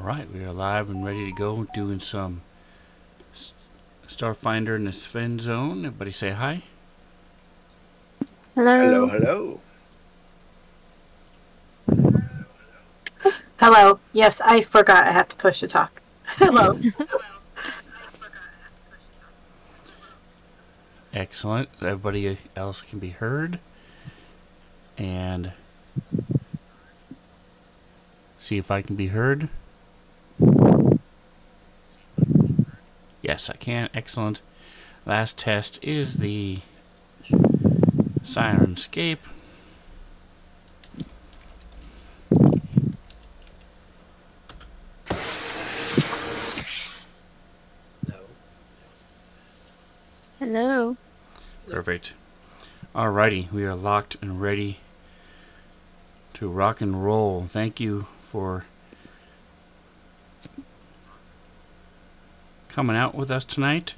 Alright, we are live and ready to go doing some Starfinder in the Svenzone. Everybody say hi. Hello. Hello. Hello. Yes, I forgot I have to push to talk. Hello. Excellent. Everybody else can be heard. And see if I can be heard. Yes, I can. Excellent. Last test is the Sirenscape. Hello. Perfect. Alrighty, we are locked and ready to rock and roll. Thank you for coming out with us tonight.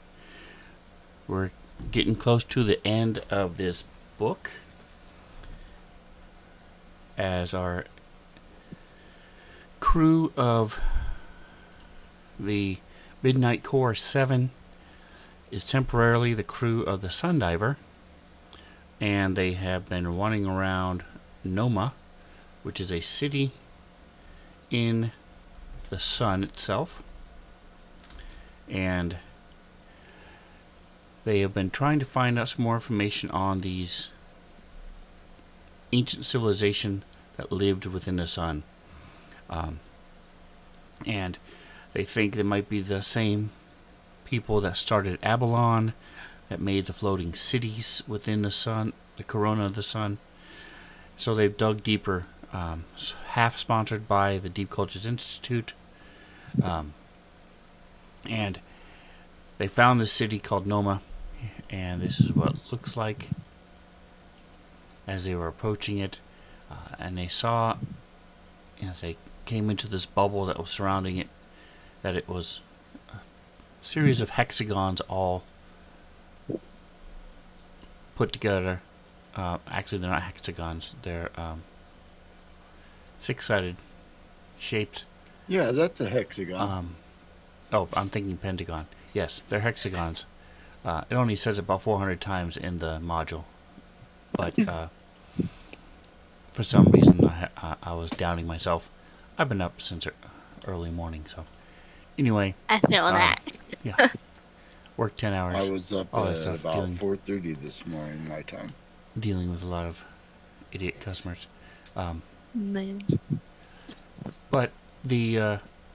We're getting close to the end of this book as our crew of the Midnight Corps 7 is temporarily the crew of the Sundiver, and they have been running around Noma, which is a city in the sun itself, and they have been trying to find out some more information on these ancient civilization that lived within the sun, and they think they might be the same people that started Abalon, that made the floating cities within the sun, the corona of the sun. So they've dug deeper, half sponsored by the Deep Cultures Institute, and they found this city called Noma, and this is what it looks like as they were approaching it, and they saw, as they came into this bubble that was surrounding it, that it was a series of hexagons all put together. Actually, they're not hexagons. They're six-sided shapes. Yeah, that's a hexagon. Oh, I'm thinking pentagon. Yes, they're hexagons. It only says it about 400 times in the module. But for some reason, I was doubting myself. I've been up since early morning, so... Anyway. I feel that. Yeah. Worked 10 hours. I was up at about 4:30 this morning, my time. Dealing with a lot of idiot customers. Man. But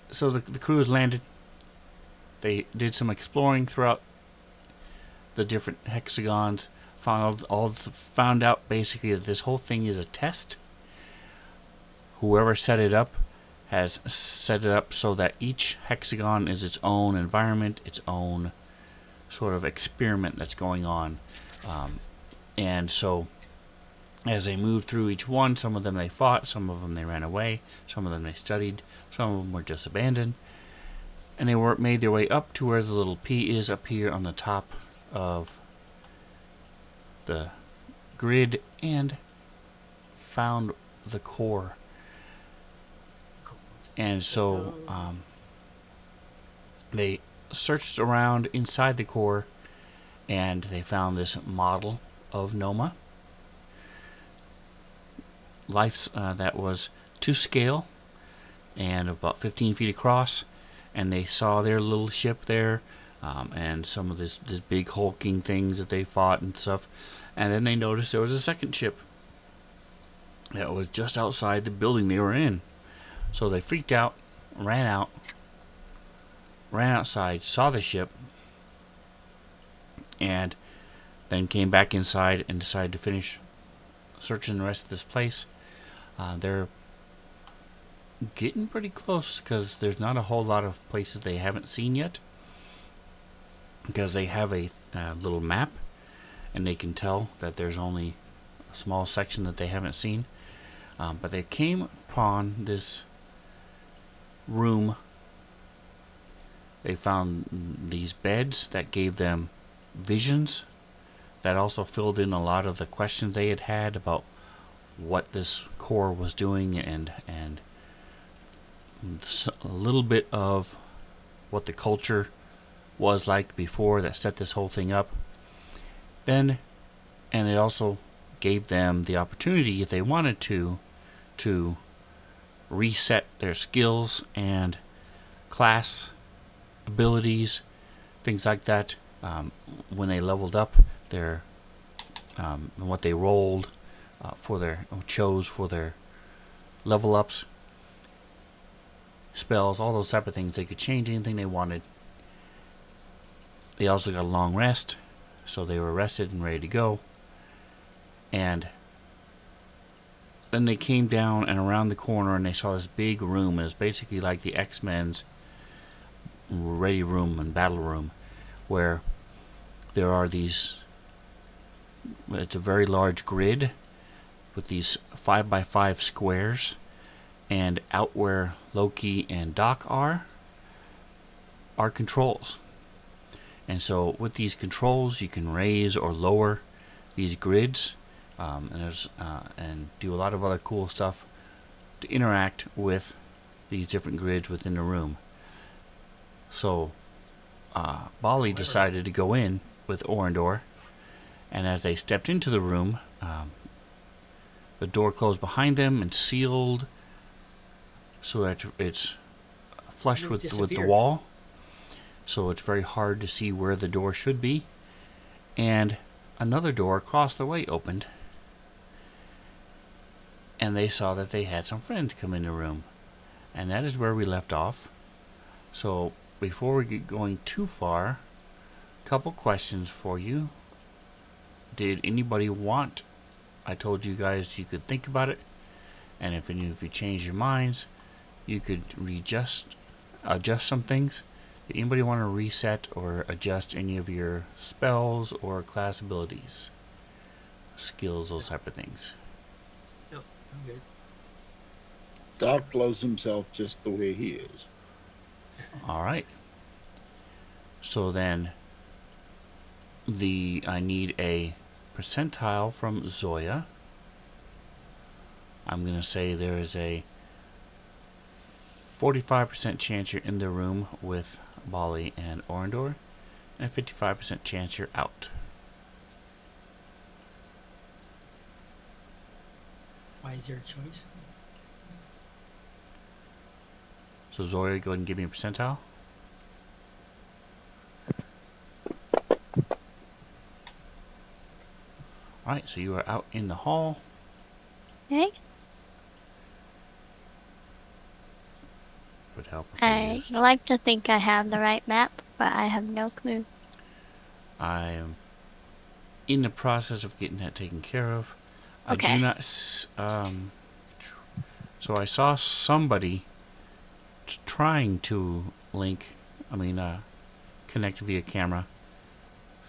so the crew has landed. They did some exploring throughout the different hexagons. Found out basically that this whole thing is a test. Whoever set it up has set it up so that each hexagon is its own environment, its own sort of experiment that's going on. And so as they moved through each one, some of them they fought, some of them they ran away, some of them they studied, some of them were just abandoned. And they made their way up to where the little P is up here on the top of the grid and found the core. And so they searched around inside the core and they found this model of Noma. Life that was to scale and about 15 feet across, and they saw their little ship there, and some of this big hulking things that they fought and stuff. And then they noticed there was a second ship that was just outside the building they were in. So they freaked out, ran outside, saw the ship, and then came back inside and decided to finish searching the rest of this place. They're getting pretty close because there's not a whole lot of places they haven't seen yet, because they have a little map and they can tell that there's only a small section that they haven't seen. But they came upon this room. They found these beds that gave them visions that also filled in a lot of the questions they had about what this core was doing and a little bit of what the culture was like before that set this whole thing up. Then, and it also gave them the opportunity, if they wanted to reset their skills and class abilities, things like that, when they leveled up their what they rolled for their chose for their level ups, spells, all those type of things. They could change anything they wanted. They also got a long rest, so they were rested and ready to go. And then they came down and around the corner and they saw this big room. It was basically like the X-Men's ready room and battle room, where there are these, it's a very large grid with these 5x5 squares, and out where Loki and Doc are controls. And so with these controls you can raise or lower these grids, and do a lot of other cool stuff to interact with these different grids within the room. So Bali decided to go in with Orindor, and as they stepped into the room, the door closed behind them and sealed so that it's flush with the wall, so it's very hard to see where the door should be. And another door across the way opened, and they saw that they had some friends come in the room, and that is where we left off. So before we get going too far, a couple questions for you. Did anybody want, I told you guys you could think about it, and if you change your minds, you could adjust some things. Did anybody want to reset or adjust any of your spells or class abilities, skills, those type of things? No, I'm good. Doc loves himself just the way he is. Alright. So then, I need a percentile from Zoya. I'm going to say there is a 45% chance you're in the room with Bali and Orindor, and a 55% chance you're out. Why is there a choice? So Zoya, go ahead and give me a percentile. Alright, so you are out in the hall. Okay. Would help if I I used. like to think I have the right map, but I have no clue. I am in the process of getting that taken care of. Okay. I do not. So I saw somebody trying to connect via camera.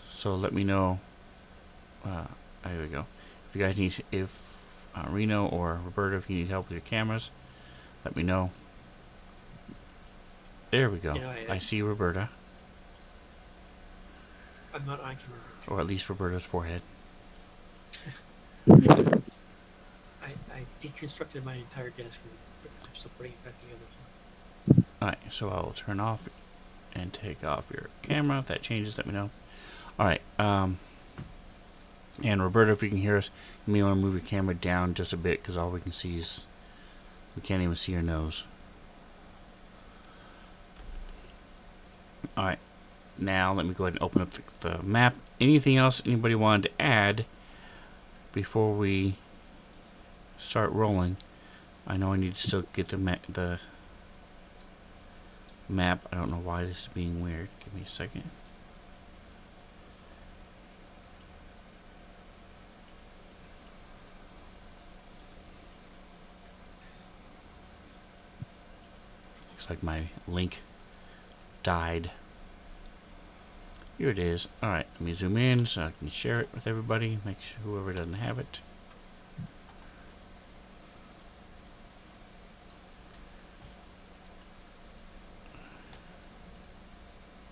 So let me know. There we go. If you guys need, Reno or Roberta, if you need help with your cameras, let me know. There we go. You know, I see Roberta. I'm not on camera. Or at least Roberta's forehead. I deconstructed my entire desk and I'm still putting it back together. So. Alright, so I will turn off and take off your camera. If that changes, let me know. Alright, and Roberta, if you can hear us, you may want to move your camera down just a bit, because all we can see is, we can't even see your nose. Alright, now let me go ahead and open up the map. Anything else anybody wanted to add before we start rolling? I know I need to still get the map. I don't know why this is being weird. Give me a second. Looks like my link died. Here it is. Alright, let me zoom in so I can share it with everybody. Make sure whoever doesn't have it.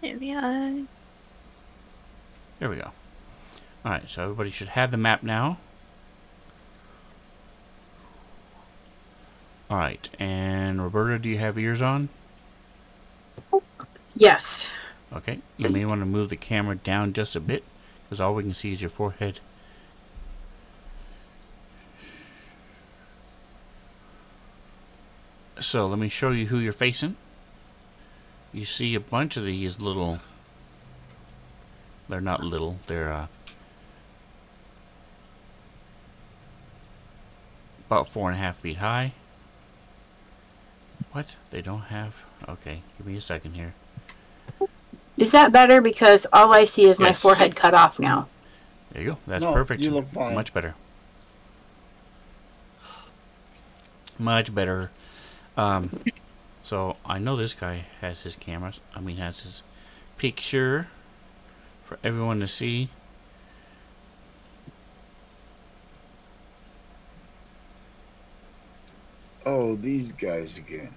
There we are. There we go. Alright, so everybody should have the map now. Alright, and Roberta, do you have ears on? Yes. Okay, you may want to move the camera down just a bit, because all we can see is your forehead. So let me show you who you're facing. You see a bunch of these little... They're not little, they're about 4.5 feet high. What? They don't have... Okay, give me a second here. Is that better? Because all I see is my Yes. forehead cut off now. There you go. That's No, perfect. you look fine. Much better. Much better. So I know this guy has his cameras. I mean, has his picture for everyone to see. Oh, these guys again.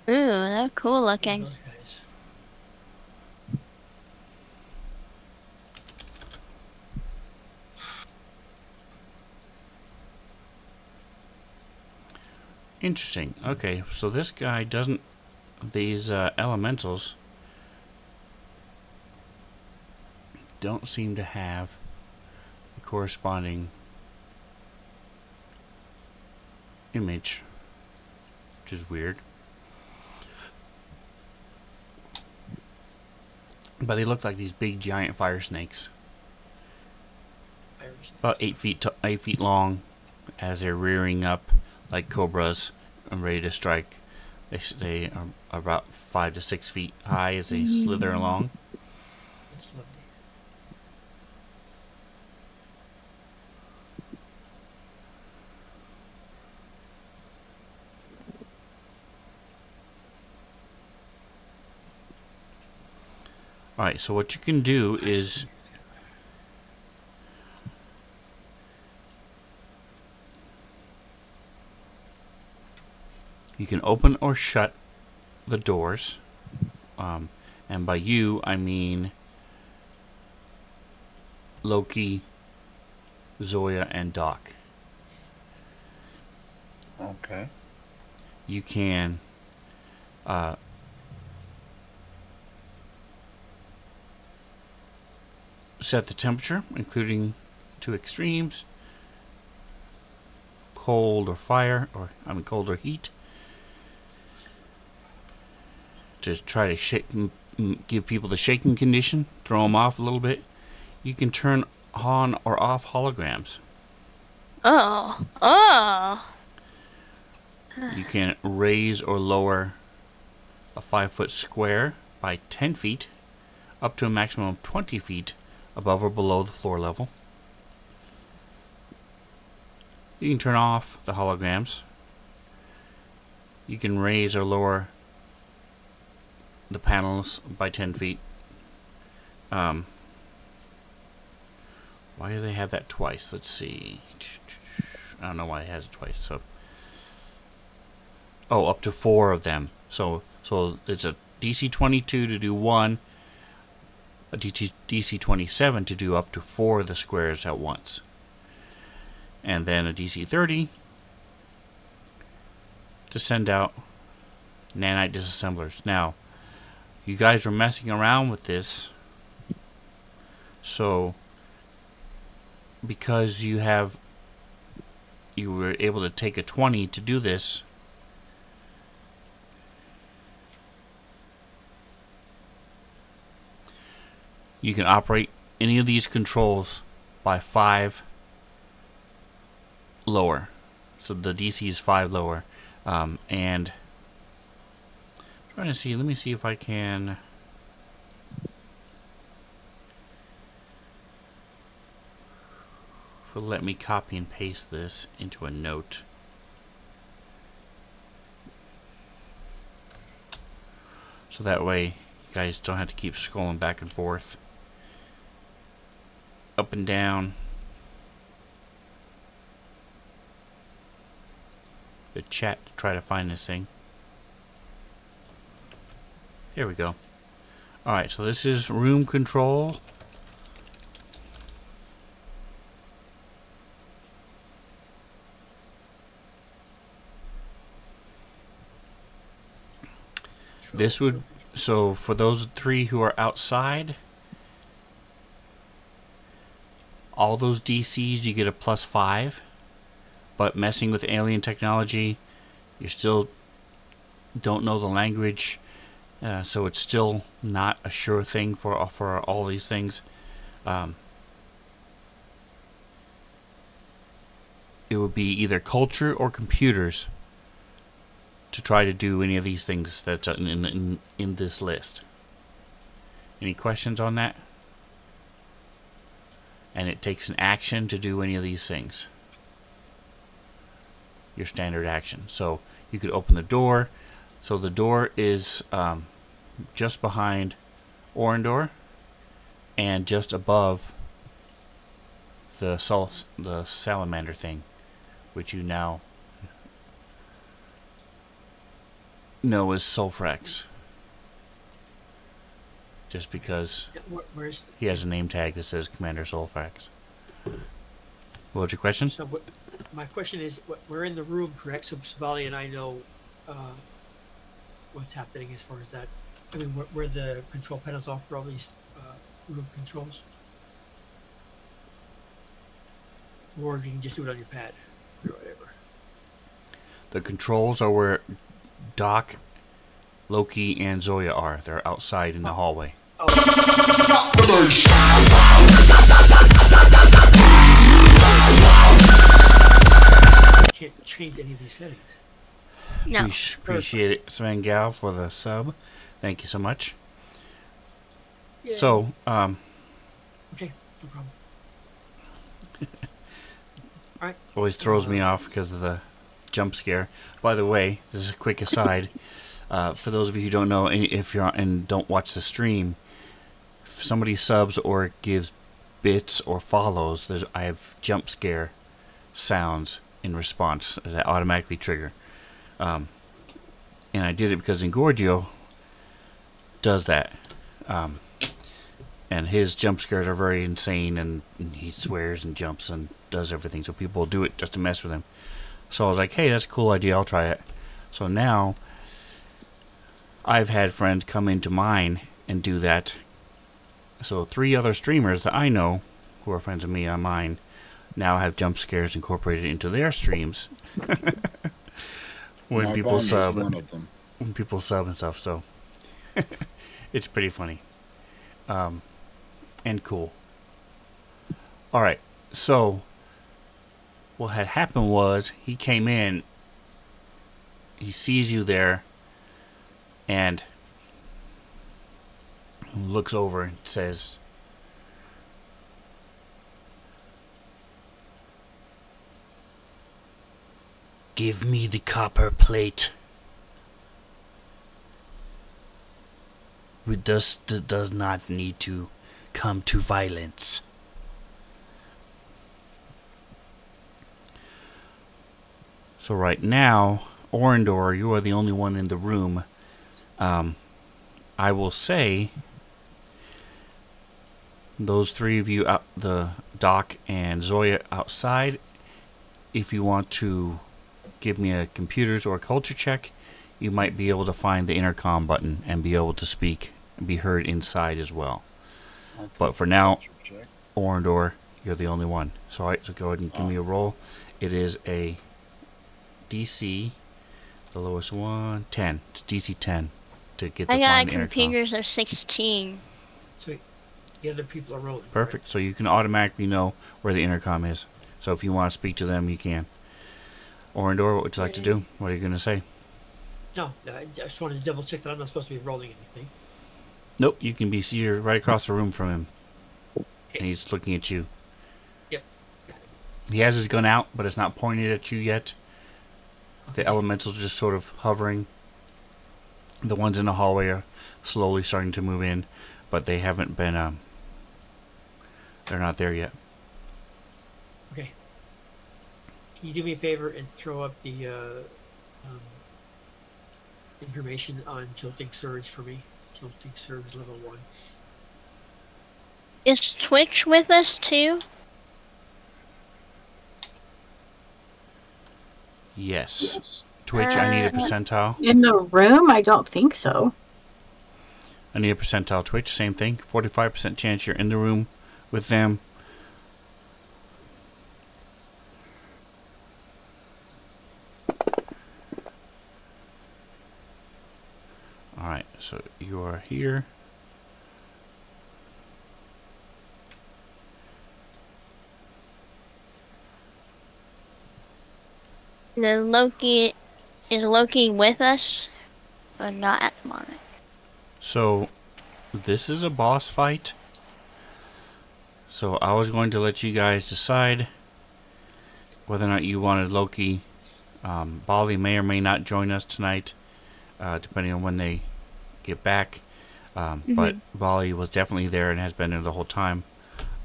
Ooh, they're cool looking. Those guys. Interesting. Okay, so this guy doesn't... These elementals don't seem to have the corresponding image, which is weird. But they look like these big giant fire snakes, Irish. about 8 feet long, as they're rearing up like cobras and ready to strike. They are about 5 to 6 feet high as they slither along. That's lovely. Alright, so what you can do is you can open or shut the doors. And by you, I mean Loki, Zoya, and Doc. Okay. You can set the temperature, including 2 extremes, cold or fire, or cold or heat, to try to shake, give people the shaking condition, throw them off a little bit. You can turn on or off holograms. Oh. Oh. You can raise or lower a 5-foot square by 10 feet up to a maximum of 20 feet above or below the floor level. You can turn off the holograms. You can raise or lower the panels by 10 feet. Why do they have that twice? Let's see. I don't know why it has it twice. So, oh, up to 4 of them. So it's a DC 22 to do 1, a DC 27 to do up to 4 of the squares at once, and then a DC 30 to send out nanite disassemblers. Now, you guys were messing around with this, so because you were able to take a 20 to do this, you can operate any of these controls by 5 lower. So the DC is 5 lower. And I'm trying to see, let me see if I can. If it'll let me copy and paste this into a note. So that way you guys don't have to keep scrolling back and forth, up and down. The chat to try to find this thing. There we go. Alright, so this is room control. This would, so for those 3 who are outside, all those DCs you get a +5, but messing with alien technology, you still don't know the language, so it's still not a sure thing for all these things. It would be either culture or computers to try to do any of these things that's in this list. Any questions on that? And it takes an action to do any of these things. Your standard action. So you could open the door. So the door is just behind Orindor and just above the salamander thing, which you now know is Sulfrex. Just because Where's he has a name tag that says Commander Sulfrex. What was your question? so? My question is, we're in the room, correct? So Sabali and I know what's happening as far as that. I mean, where the control panels are for all these room controls, or you can just do it on your pad or whatever. The controls are where Doc, Loki, and Zoya are. They're outside in the hallway. Oh, can't change any of these settings. No. Appreciate it, Sven Gal, for the sub. Thank you so much. Yay. So, Okay, no problem. All right. always throws me off because of the jump scare. By the way, this is a quick aside. For those of you who don't know, if you're and don't watch the stream, if somebody subs or gives bits or follows, I have jump scare sounds in response that automatically trigger. And I did it because Ingorgio does that. And his jump scares are very insane, and he swears and jumps and does everything. So people do it just to mess with him. So I was like, hey, that's a cool idea. I'll try it. So now I've had friends come into mine and do that. So 3 other streamers that I know who are friends of me on mine now have jump scares incorporated into their streams. when My people bond is sub. one of them. When people sub and stuff. So it's pretty funny. And cool. Alright, so what had happened was he came in, he sees you there, and looks over and says, "Give me the copper plate." We just does not need to come to violence. So right now, Orindor, you are the only one in the room. I will say, those 3 of you out, the Doc and Zoya outside, if you want to give me a computers or a culture check, you might be able to find the intercom button and be able to speak and be heard inside as well. But for now, Orindor, you're the only one. So, all right, so go ahead and give me a roll. It is a DC, the lowest one, 10. It's DC 10 to get the I got find the intercom. computers of 16. So the other people are rolling. Perfect. So you can automatically know where the intercom is. So if you want to speak to them, you can. Orindor, what would you like to do? What are you going to say? No, I just wanted to double check that I'm not supposed to be rolling anything. Nope, you can be you're right across the room from him. Okay. And he's looking at you. Yep. Got it. He has his gun out, but it's not pointed at you yet. Okay. The elementals are just sort of hovering. The ones in the hallway are slowly starting to move in, but they haven't been, they're not there yet. Okay. Can you do me a favor and throw up the information on Jolting Surge for me? Jolting Surge level 1. Is Twitch with us too? Yes. Twitch, I need a percentile. In the room? I don't think so. I need a percentile twitch. Same thing. 45% chance you're in the room with them. Alright, so you are here. Is Loki with us or not at the moment? So, this is a boss fight. So, I was going to let you guys decide whether or not you wanted Loki. Bali may or may not join us tonight, depending on when they get back. But Bali was definitely there and has been there the whole time.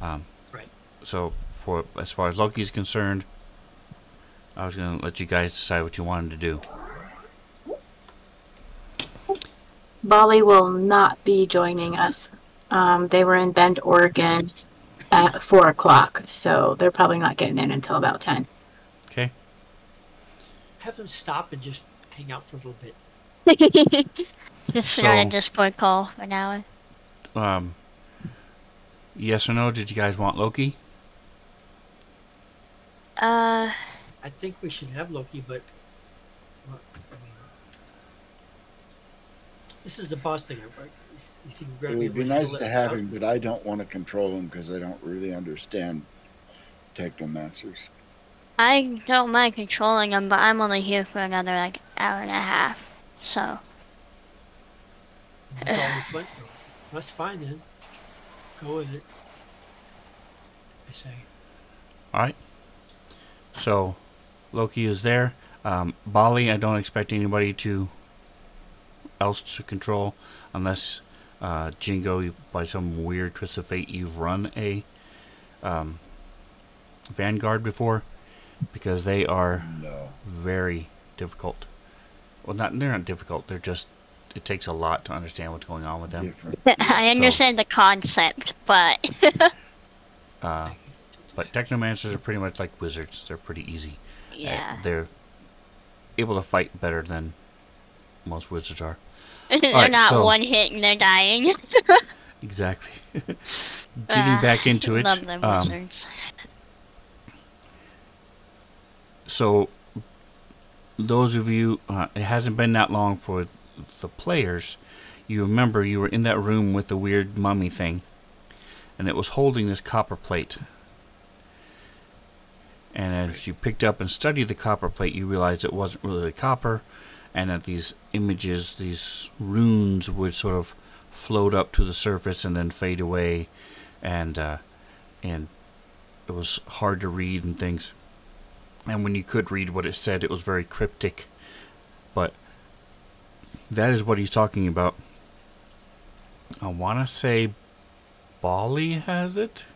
Right. So, as far as Loki is concerned, I was going to let you guys decide what you wanted to do. Bali will not be joining us. They were in Bend, Oregon at 4 o'clock, so they're probably not getting in until about 10. Okay. Have them stop and just hang out for a little bit. Just start a So- Discord call for an hour. Yes or no? Did you guys want Loki? I think we should have Loki, but well, I mean, this is a boss thing. Right? If you think we're It going would be able nice handle to it have without- him, but I don't want to control him because I don't really understand technomancers. I don't mind controlling them, but I'm only here for another like hour and a half. So That's all we put. That's fine then. Go with it. I say. Alright. So, Loki is there. Bali, I don't expect anybody else to control unless Jingo, by some weird twist of fate, you've run a Vanguard before, because they are No. very difficult. Well, they're not difficult. They're just, it takes a lot to understand what's going on with them. Different. I understand the concept, but But Technomancers are pretty much like wizards. They're pretty easy. yeah, They're able to fight better than most wizards are. they're Alright, not so- one hit and they're dying. Exactly. Getting back into it. Love them wizards. So, those of you, it hasn't been that long for the players. You remember you were in that room with the weird mummy thing, and it was holding this copper plate. And as you picked up and studied the copper plate, you realized it wasn't really copper, and that these images, these runes, would sort of float up to the surface and then fade away, and it was hard to read and things. And when you could read what it said, it was very cryptic. But that is what he's talking about. I want to say Bali has it.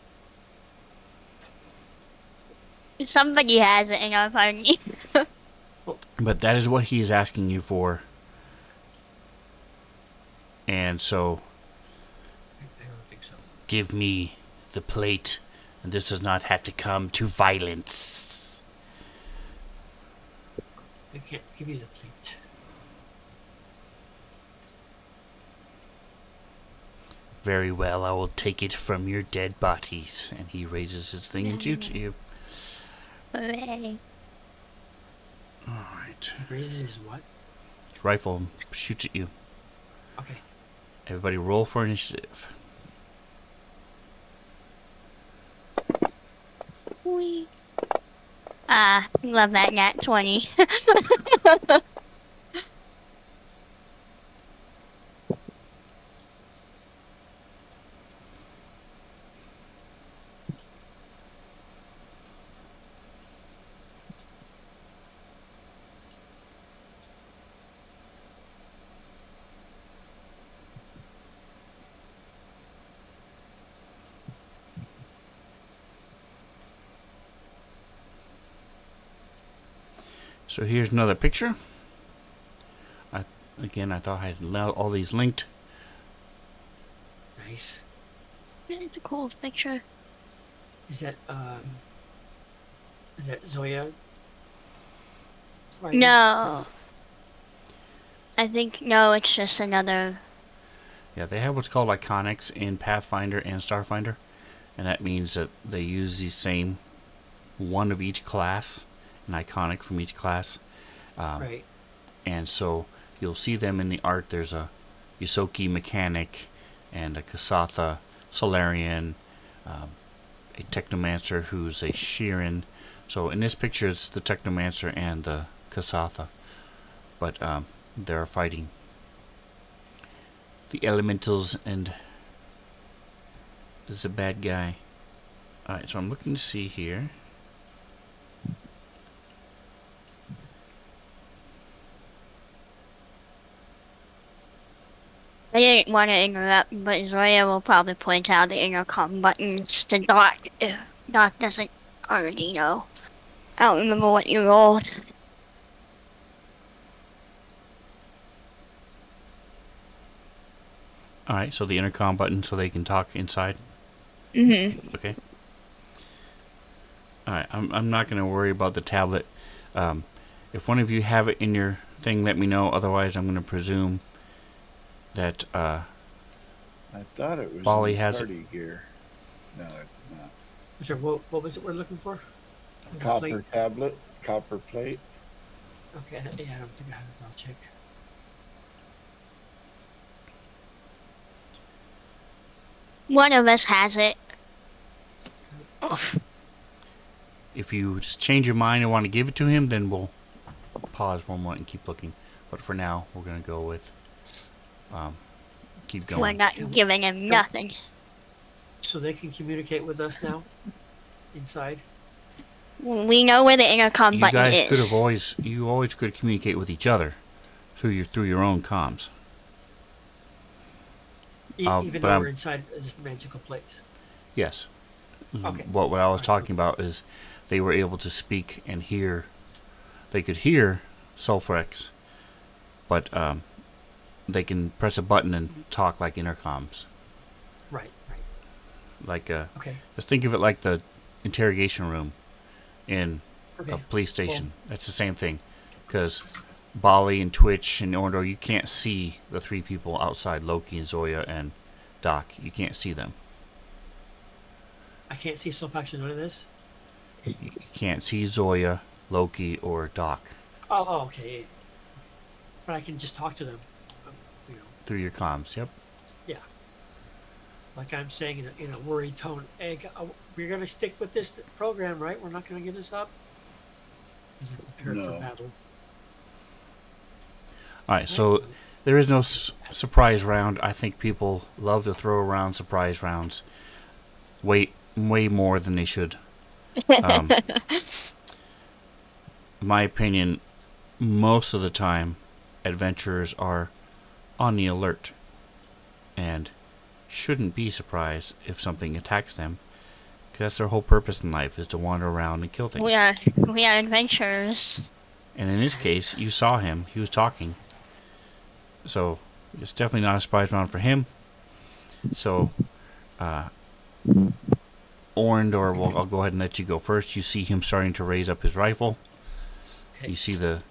Somebody has it in our party. But that is what he is asking you for. And so, I don't think so. give me the plate. And this does not have to come to violence. I can't give you the plate. Very well, I will take it from your dead bodies. And he raises his thing and shoots at you. Hooray. Alright. He raises his what? His rifle shoots at you. Okay. Everybody roll for initiative. Wee. Love that nat 20. So here's another picture. I thought I had all these linked. Nice. It's a cool picture. Is that Zoya? No. I think, no, it's just another Yeah, they have what's called iconics in Pathfinder and Starfinder, and that means that they use the same one of each class, an iconic from each class. Right. And so you'll see them in the art. There's a Yusoki mechanic and a Kasatha Solarian, a Technomancer who's a Shirin. So in this picture, it's the Technomancer and the Kasatha, but they're fighting the elementals, and this is a bad guy. Alright, so I'm looking to see here. I didn't want to interrupt, but Zoya will probably point out the intercom buttons to Doc if Doc doesn't already know. I don't remember what you rolled. Alright, so the intercom button so they can talk inside. Mm-hmm. Okay. Alright, I'm not going to worry about the tablet. If one of you have it in your thing, let me know. Otherwise, I'm going to presume that I thought it was Bali in has party gear. No, it's not. Sure, what was it we're looking for? Was it Copper plate? tablet, copper plate. Okay, yeah, I don't think I have it. I'll check. One of us has it. if you just change your mind and want to give it to him, then we'll pause for a moment and keep looking. But for now, we're going to go with keep We're going. not giving him nothing. So they can communicate with us now? Inside? We know where the intercom You button guys is. could have always could communicate with each other through your own comms. Even but though I'm- we're inside this magical place. Yes. Okay. What I was talking about is they were able to speak and hear. They could hear Sulfurex, but they can press a button and talk like intercoms. Right. Like Okay. just think of it like the interrogation room in Okay. a police station. That's the same thing, because Bali and Twitch and Ordo, you can't see the three people outside, Loki and Zoya and Doc. You can't see them. I can't see Sulfax or none of this? You can't see Zoya, Loki, or Doc Okay. But I can just talk to them, through your comms. Yep. yeah. Like I'm saying in a worried tone, hey, we're going to stick with this program, right? We're not going to give this up? As I prepare for No. battle. All right. So there is no surprise round. I think people love to throw around surprise rounds. Way more than they should. In my opinion, most of the time, adventurers are on the alert and shouldn't be surprised if something attacks them, because that's their whole purpose in life, is to wander around and kill things. We are adventurers. And in this case, you saw him. He was talking. So it's definitely not a surprise round for him. So, Orndor, I'll go ahead and let you go first. You see him starting to raise up his rifle. Okay. You see the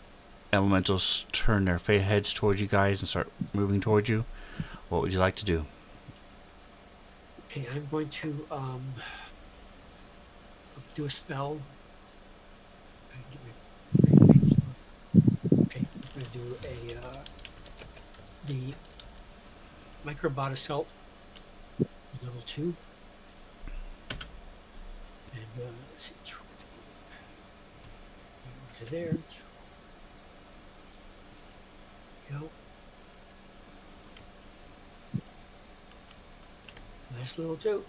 elementals turn their heads towards you guys and start moving towards you. What would you like to do? Okay, I'm going to do a spell. Okay, I'm going to do the Microbot Assault, level 2. And let's see. To there. Go. Nice little two.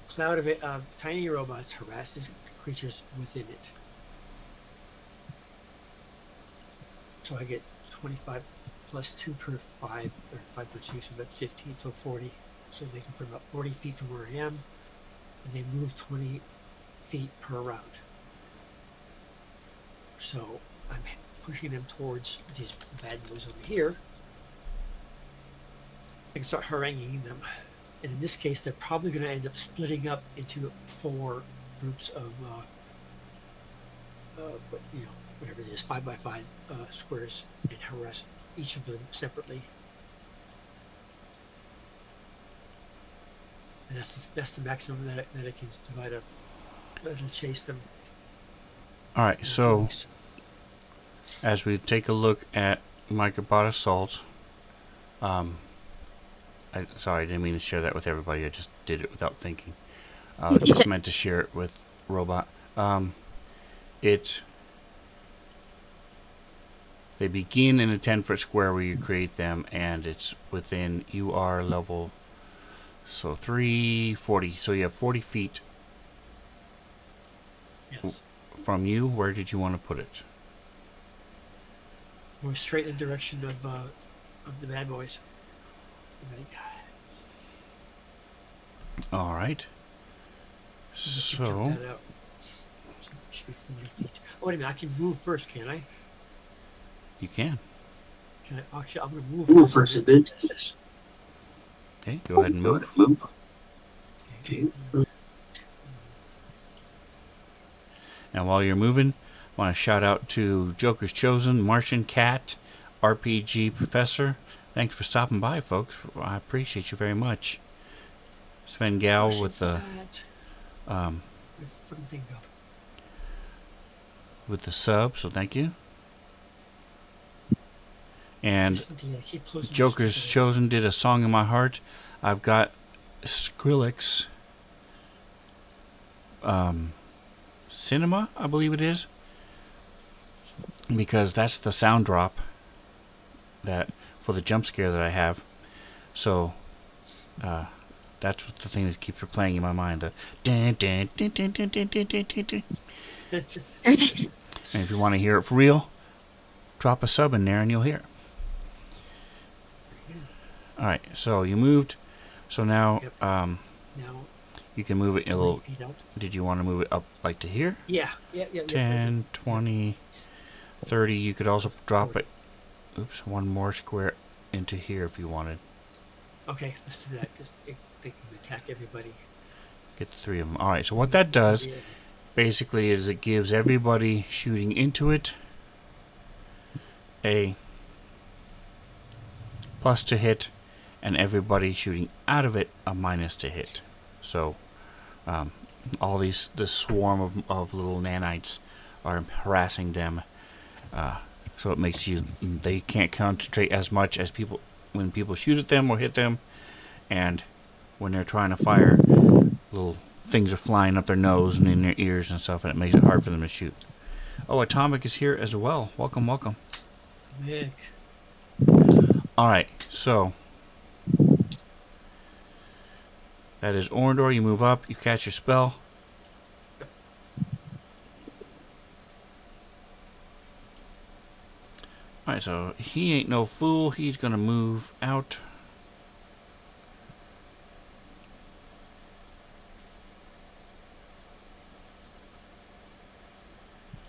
Cloud of tiny robots harasses creatures within it. So I get 25 plus 2 per 5, or 5 per 2, so that's 15, so 40. So they can put about 40 feet from where I am, and they move 20 feet per round. So I'm pushing them towards these bad boys over here. I can start haranguing them. And in this case, they're probably going to end up splitting up into 4 groups of, whatever it is, 5 by 5 squares, and harass each of them separately. And that's the maximum that it can divide up. It'll chase them. All right, so Dogs. as we take a look at Microbot Assault, sorry, I didn't mean to share that with everybody. I just did it without thinking. Just meant to share it with Robot. They begin in a 10-foot square where you create them, and it's within UR level, so 340. So you have 40 feet Yes. from you. Where did you want to put it? We're straight in the direction of the bad boys. The bad guys. All right. Let's count So that out. Should be 40 feet. Oh, wait a minute. I can move first, can't I? you can. Can I? Actually, I'm going to move Move first. first, then test. Okay, go ahead and move. Okay. Now, while you're moving, I want to shout out to Joker's Chosen, Martian Cat, RPG Professor. Thanks for stopping by, folks. I appreciate you very much. Sven Gal with the Where'd the fucking thing go? sub, so thank you. And There's something I keep closing my Joker's stupid eyes. Chosen did a Song in My Heart. I've got Skrillex Cinema, I believe it is, because that's the sound drop that for the jump scare that I have. So that's what the thing that keeps replaying in my mind. The dun, dun, dun, dun, dun, dun, dun, dun, dun, dun. And if you want to hear it for real, drop a sub in there and you'll hear it. Alright, so you moved. So now Yep. um, Now, you can move it a 20 little. feet out. Did you want to move it up like to here? Yeah. 10, 20, 30. You could also drop 40. it. Oops, one more square into here if you wanted. Okay, let's do that because they can attack everybody. Get the three of them. Alright, so what that does Yeah. basically is it gives everybody shooting into it a plus to hit, and everybody shooting out of it a minus to hit. So all this swarm of little nanites are harassing them, so it makes they can't concentrate as much as people when people shoot at them or hit them, and when they're trying to fire, little things are flying up their nose and in their ears and stuff, and it makes it hard for them to shoot. Oh, Atomic is here as well. Welcome. Mick. Alright, so that is Orndor. You move up, you catch your spell. Alright, so he ain't no fool. He's gonna move out.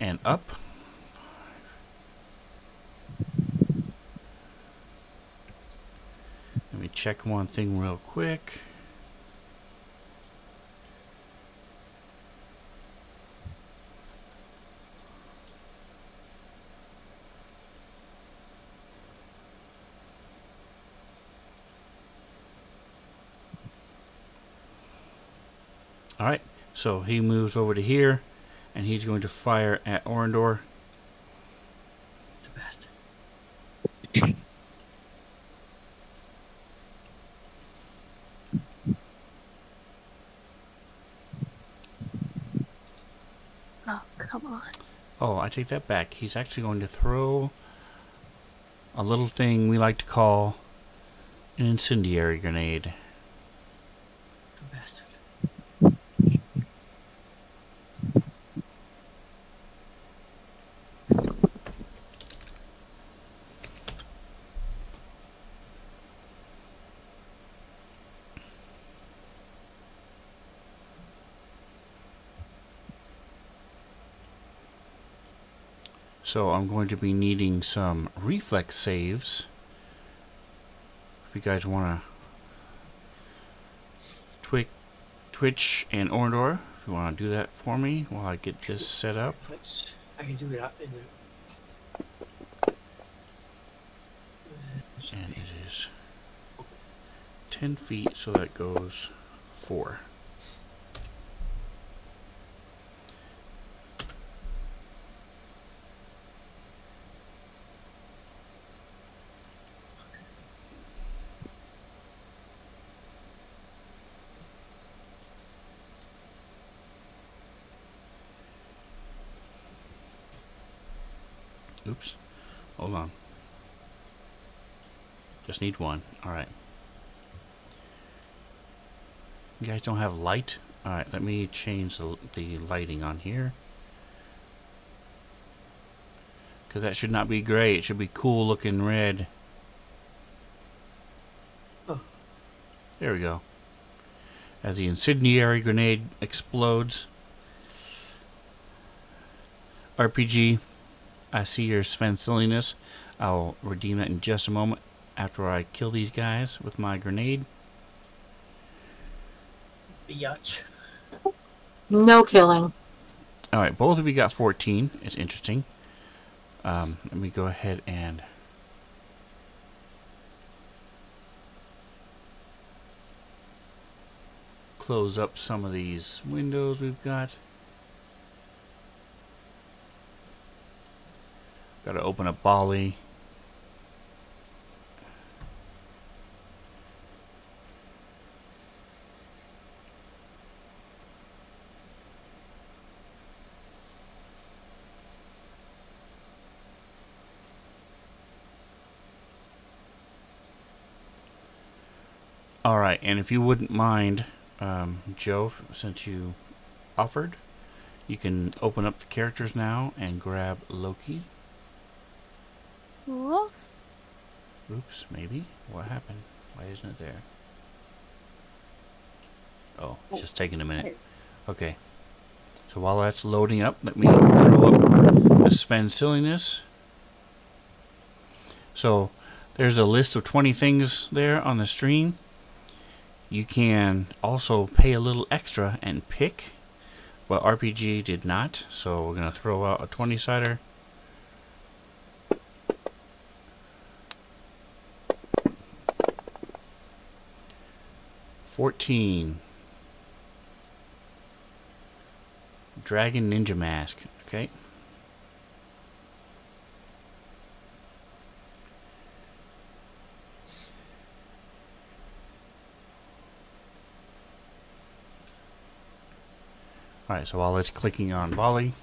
And up. Let me check one thing real quick. Alright, so he moves over to here, and he's going to fire at Orndor. The best. Oh, come on. Oh, I take that back. He's actually going to throw a little thing we like to call an incendiary grenade. The bastard. So I'm going to be needing some reflex saves. If you guys want to Twitch and Orndor, if you want to do that for me while I get this set up. I can do it out in the. And it is 10 feet, so that goes 4. Oops. Hold on. Just need 1. Alright. You guys don't have light? Alright, let me change the lighting on here. Because that should not be gray. It should be cool looking red. Oh. There we go. As the incendiary grenade explodes. RPG, I see your Svenzone. I'll redeem that in just a moment after I kill these guys with my grenade. Biatch. No killing. Alright, both of you got 14. It's interesting. Let me go ahead and close up some of these windows we've got. Got to open up Bali. Alright, and if you wouldn't mind, Joe, since you offered, you can open up the characters now and grab Loki. What? Oops, maybe? What happened? Why isn't it there? Oh, it's just taking a minute. Okay. So while that's loading up, let me throw up the Svenzone. So there's a list of 20 things there on the screen. You can also pay a little extra and pick. Well, RPG did not, so we're going to throw out a 20-sider. $14. Dragon Ninja Mask. Okay. Alright, so while it's clicking on Bali,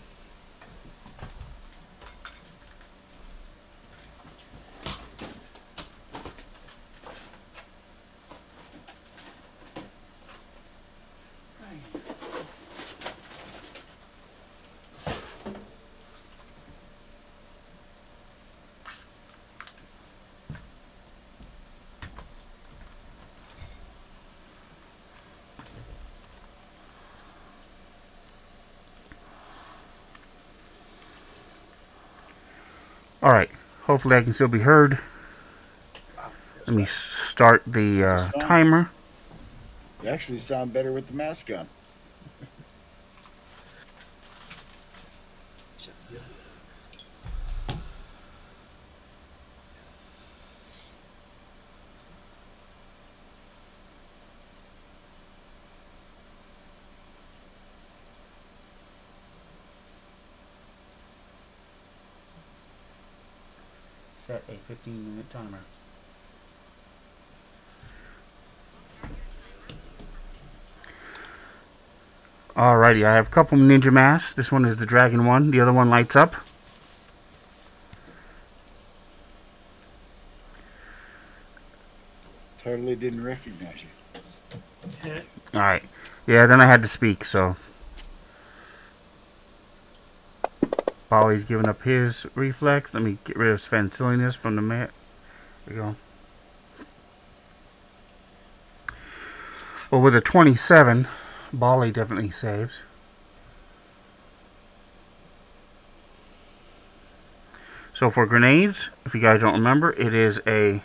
alright, hopefully I can still be heard. Let me start the timer. You actually sound better with the mask on. Set a 15-minute timer. Alrighty, I have a couple ninja masks. This one is the dragon one. The other one lights up. Totally didn't recognize you. Alright. Yeah, then I had to speak, so. Bali's giving up his reflex. Let me get rid of Svenzone from the mat. There we go. Well, with a 27, Bali definitely saves. So for grenades, if you guys don't remember, it is a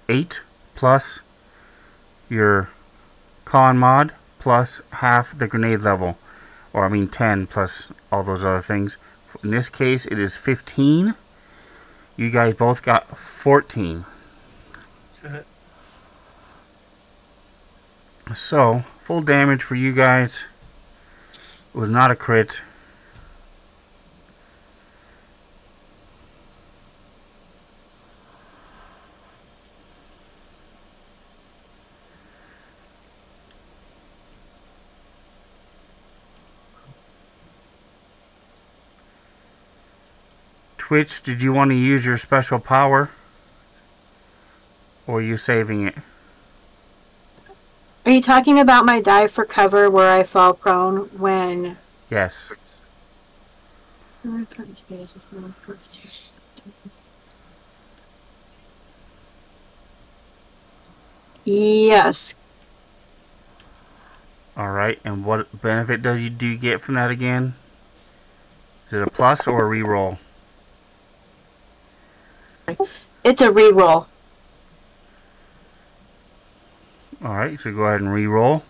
8 plus your con mod plus half the grenade level. Or I mean 10 plus all those other things. In this case, it is 15. You guys both got 14. So, full damage for you guys. It was not a crit. Twitch, did you want to use your special power? Or are you saving it? Are you talking about my dive for cover where I fall prone when... Yes. Yes. Alright, and what benefit do you get from that again? Is it a plus or a reroll? It's a reroll. Alright, so go ahead and reroll.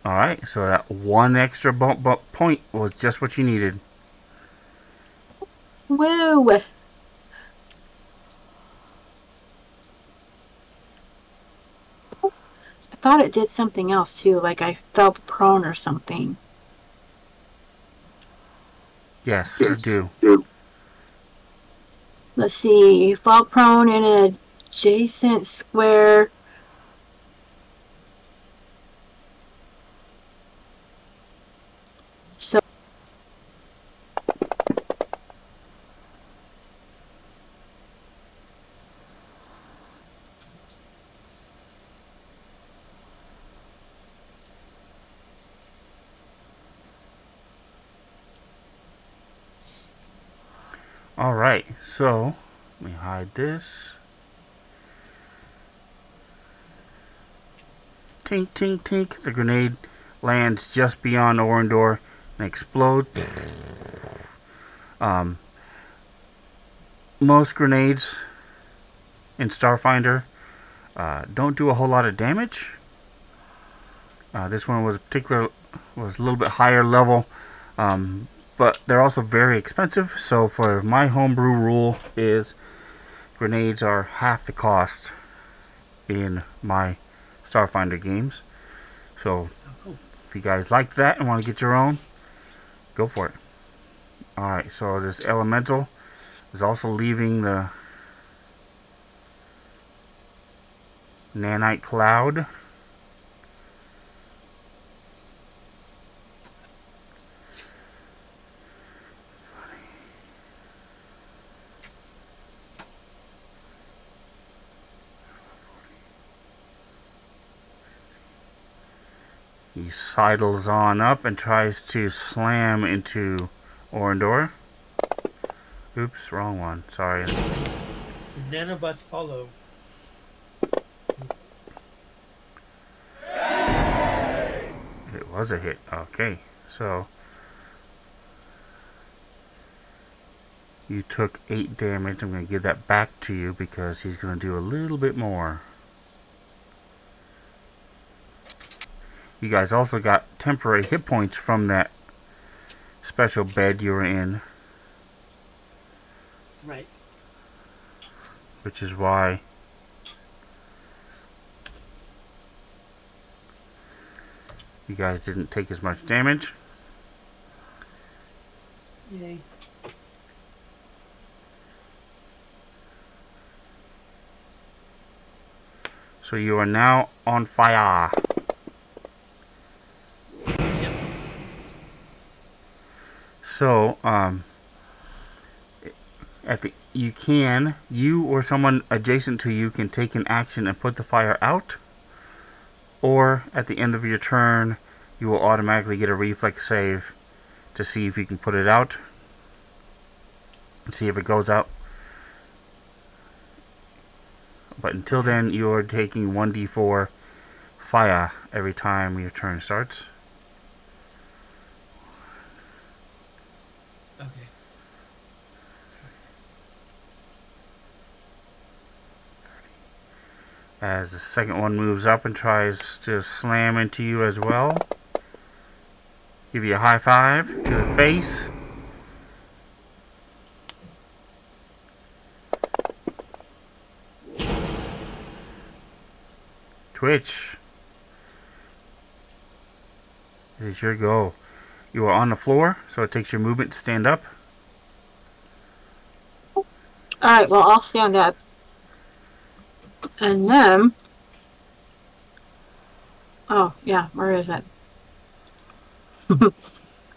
Alright, so that one extra bump point was just what you needed. Woo! I thought it did something else too, like I fell prone or something. Yes, I do. Let's see, fall prone in an adjacent square. So Alright, so let me hide this. Tink, tink, tink. The grenade lands just beyond Orindor and explodes. Most grenades in Starfinder don't do a whole lot of damage. This one was a little bit higher level, but they're also very expensive. So for my homebrew rule is grenades are half the cost in my Starfinder games. So if you guys like that and want to get your own, go for it. Alright, so this elemental is also leaving the nanite cloud. He sidles on up and tries to slam into Orindor. Oops, wrong one. Sorry. The nanobots follow. It was a hit. Okay, so you took 8 damage. I'm going to give that back to you because he's going to do a little bit more. You guys also got temporary hit points from that special bed you were in. Right. Which is why you guys didn't take as much damage. Yay. So you are now on fire. Yep. So, you or someone adjacent to you can take an action and put the fire out, or at the end of your turn, you will automatically get a reflex save to see if you can put it out and see if it goes out. But until then, you are taking 1d4 fire every time your turn starts. Okay. As the second one moves up and tries to slam into you as well. Give you a high five to the face. Twitch. It is your go. You are on the floor, so it takes your movement to stand up. Alright, well, I'll stand up. And then... Oh, yeah, where is it?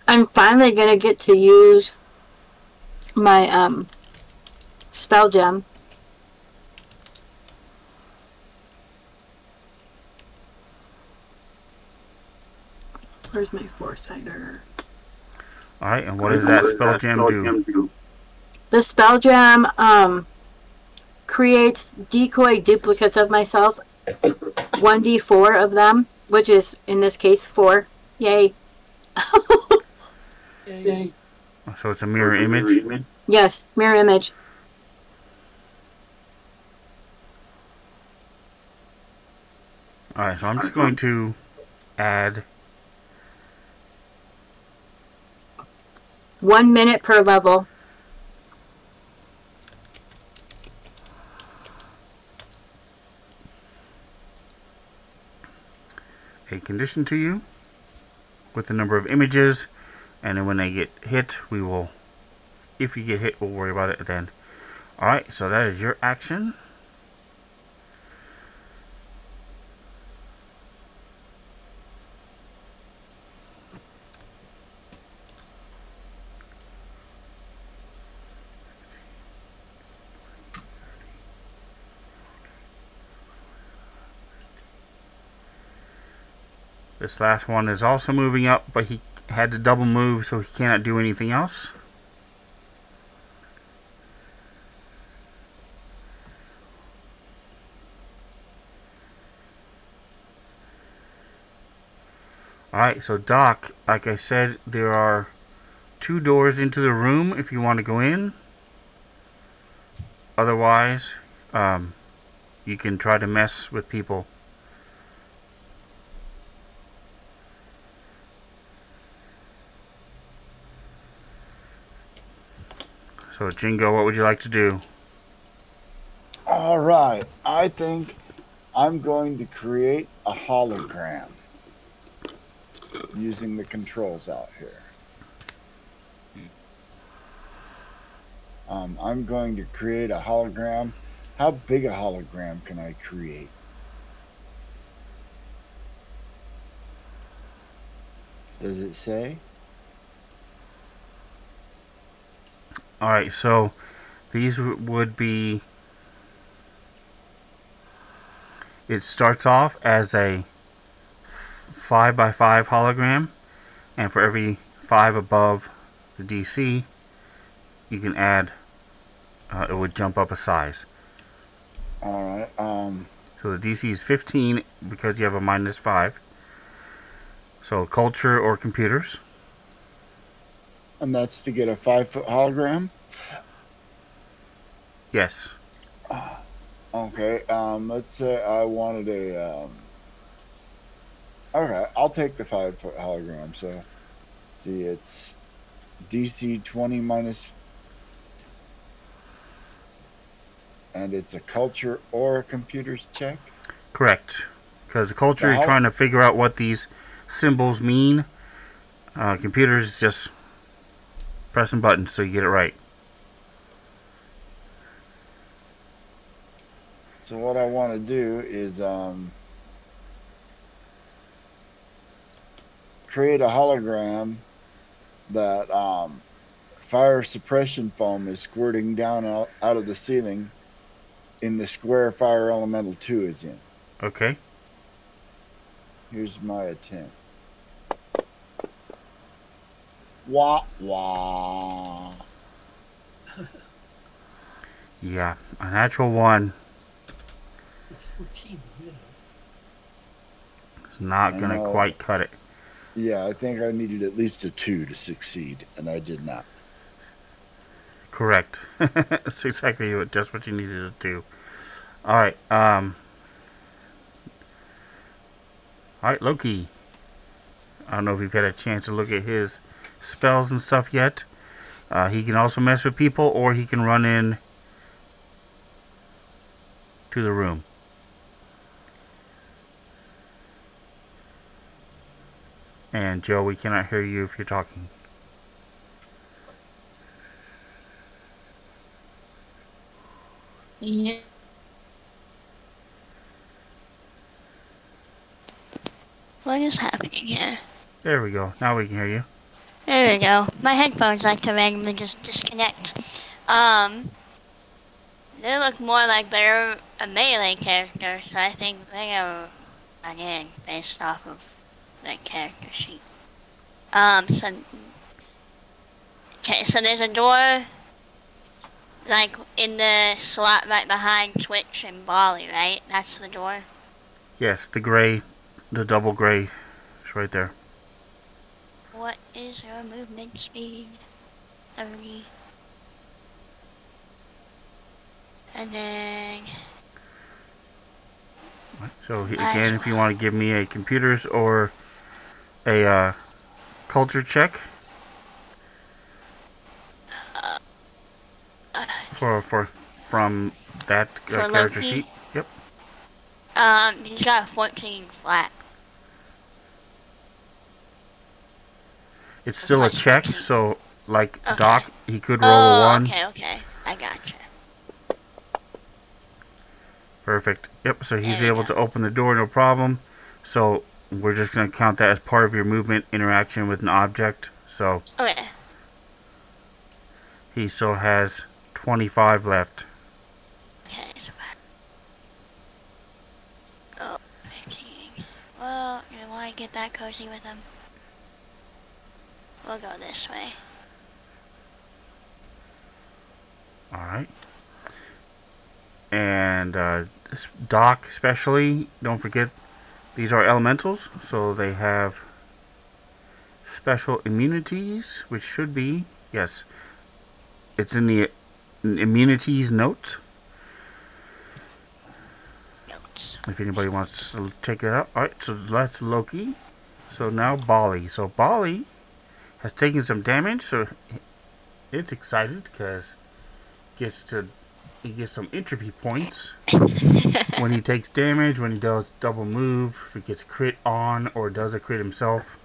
I'm finally gonna get to use my, spell gem. Where's my four-sider? Alright, and what does that spell gem do? The spell gem, creates decoy duplicates of myself. 1d4 of them, which is, in this case, 4. Yay. Yay. So it's a mirror image? Yes, mirror image. Alright, so I'm just going to add 1 minute per level. a condition to you with the number of images, and then when they get hit, we will, if you get hit, we'll worry about it then. Alright, so that is your action. This last one is also moving up, but he had to double move, so he cannot do anything else. Alright, so Doc, like I said, there are 2 doors into the room if you want to go in. Otherwise, you can try to mess with people. So, Jingo, what would you like to do? All right. I think I'm going to create a hologram using the controls out here. I'm going to create a hologram. How big a hologram can I create? Does it say? Alright, so these would be... It starts off as a 5x5 hologram, and for every 5 above the DC, you can add, it would jump up a size. Alright, So the DC is 15 because you have a -5. So culture or computers. and that's to get a 5-foot hologram? Yes. Okay, let's say I wanted a, okay, I'll take the 5-foot hologram. So, see, it's DC 20 minus, and it's a culture or a computers check? Correct. Because the culture, you're trying to figure out what these symbols mean. Computers, just pressing buttons so you get it right. So what I want to do is create a hologram that fire suppression foam is squirting down out of the ceiling in the square fire elemental 2 is in. Okay. Here's my attempt. Wah wah. Yeah, a natural 1. It's 14, you know. It's not going to quite cut it. Yeah, I think I needed at least a 2 to succeed, and I did not. Correct. That's exactly just what you needed to do. Alright, alright, Loki. I don't know if you've had a chance to look at his spells and stuff yet. He can also mess with people, or he can run in to the room. And Joe, we cannot hear you if you're talking. Yeah. What is happening here? There we go. Now we can hear you. There we go. My headphones like to randomly just disconnect. They look more like they're a melee character, so I think they're run in based off of the character sheet. So okay, so there's a door like in the slot right behind Twitch and Bali, right? That's the door. Yes, the gray, the double gray is right there. What is your movement speed? 30. And then So again, if you want to give me a computers or a culture check from that character sheet. Yep. He's got 14 flat. It's still a check, 14. so like Okay. Doc, he could roll a 1. Okay. I gotcha. Perfect. Yep, so he's There we able go. to open the door, no problem. So we're just going to count that as part of your movement interaction with an object. So Okay. he still has 25 left. Okay, so oh, 15. Well, you want to get that cozy with him? We'll go this way. Alright. And Doc especially, don't forget, these are elementals, so they have special immunities, which should be, yes, it's in the immunities notes. If anybody wants to check it out. Alright, so that's Loki. So now Bali. So Bali has taken some damage, so it's excited because he gets some entropy points when he takes damage, when he does double move, if he gets crit on or does a crit himself.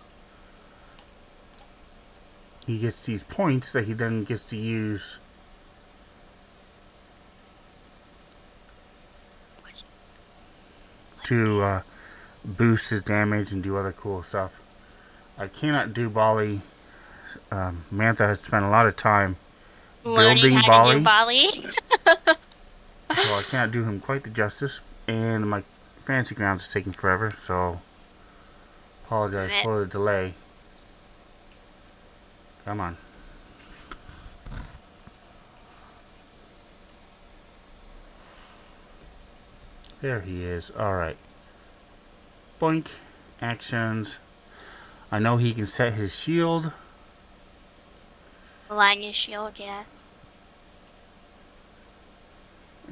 He gets these points that he then gets to use to boost his damage and do other cool stuff. I cannot do Bali. Mantha has spent a lot of time building Learning how Bali, to do Bali. so I can't do him quite the justice. And my fancy grounds is taking forever, so apologize for the delay. Come on. There he is. Alright. Boink. Actions. I know he can set his shield. Line your shield, yeah.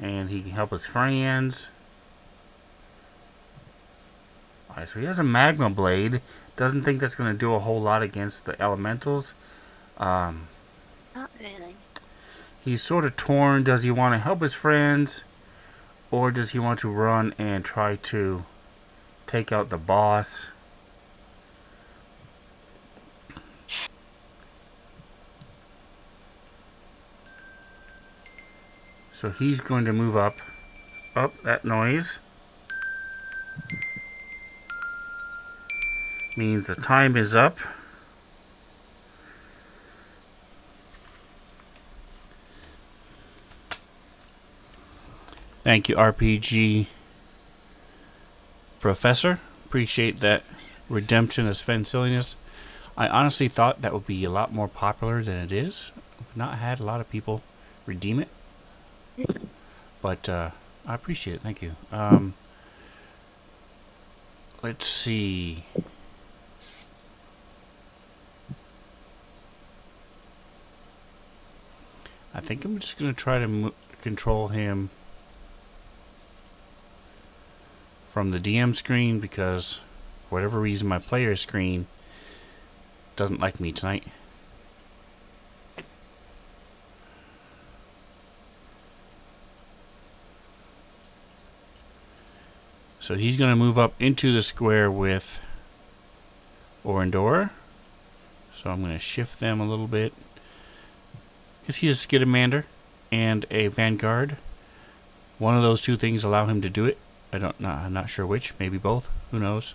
And he can help his friends. Alright, so he has a magma blade. Doesn't think that's going to do a whole lot against the elementals. Not really. He's sort of torn. Does he want to help his friends? Or does he want to run and try to take out the boss? So he's going to move up. Oh, that noise means the time is up. Thank you, RPG Professor. Appreciate that redemption of Svenzone. I honestly thought that would be a lot more popular than it is. I've not had a lot of people redeem it. But I appreciate it. Thank you. Let's see. I think I'm just going to try to control him from the DM screen because for whatever reason my player screen doesn't like me tonight. So he's going to move up into the square with Orindor. So I'm going to shift them a little bit. Because he's a Skidamander and a Vanguard. One of those two things allow him to do it. I'm not sure which. Maybe both. Who knows?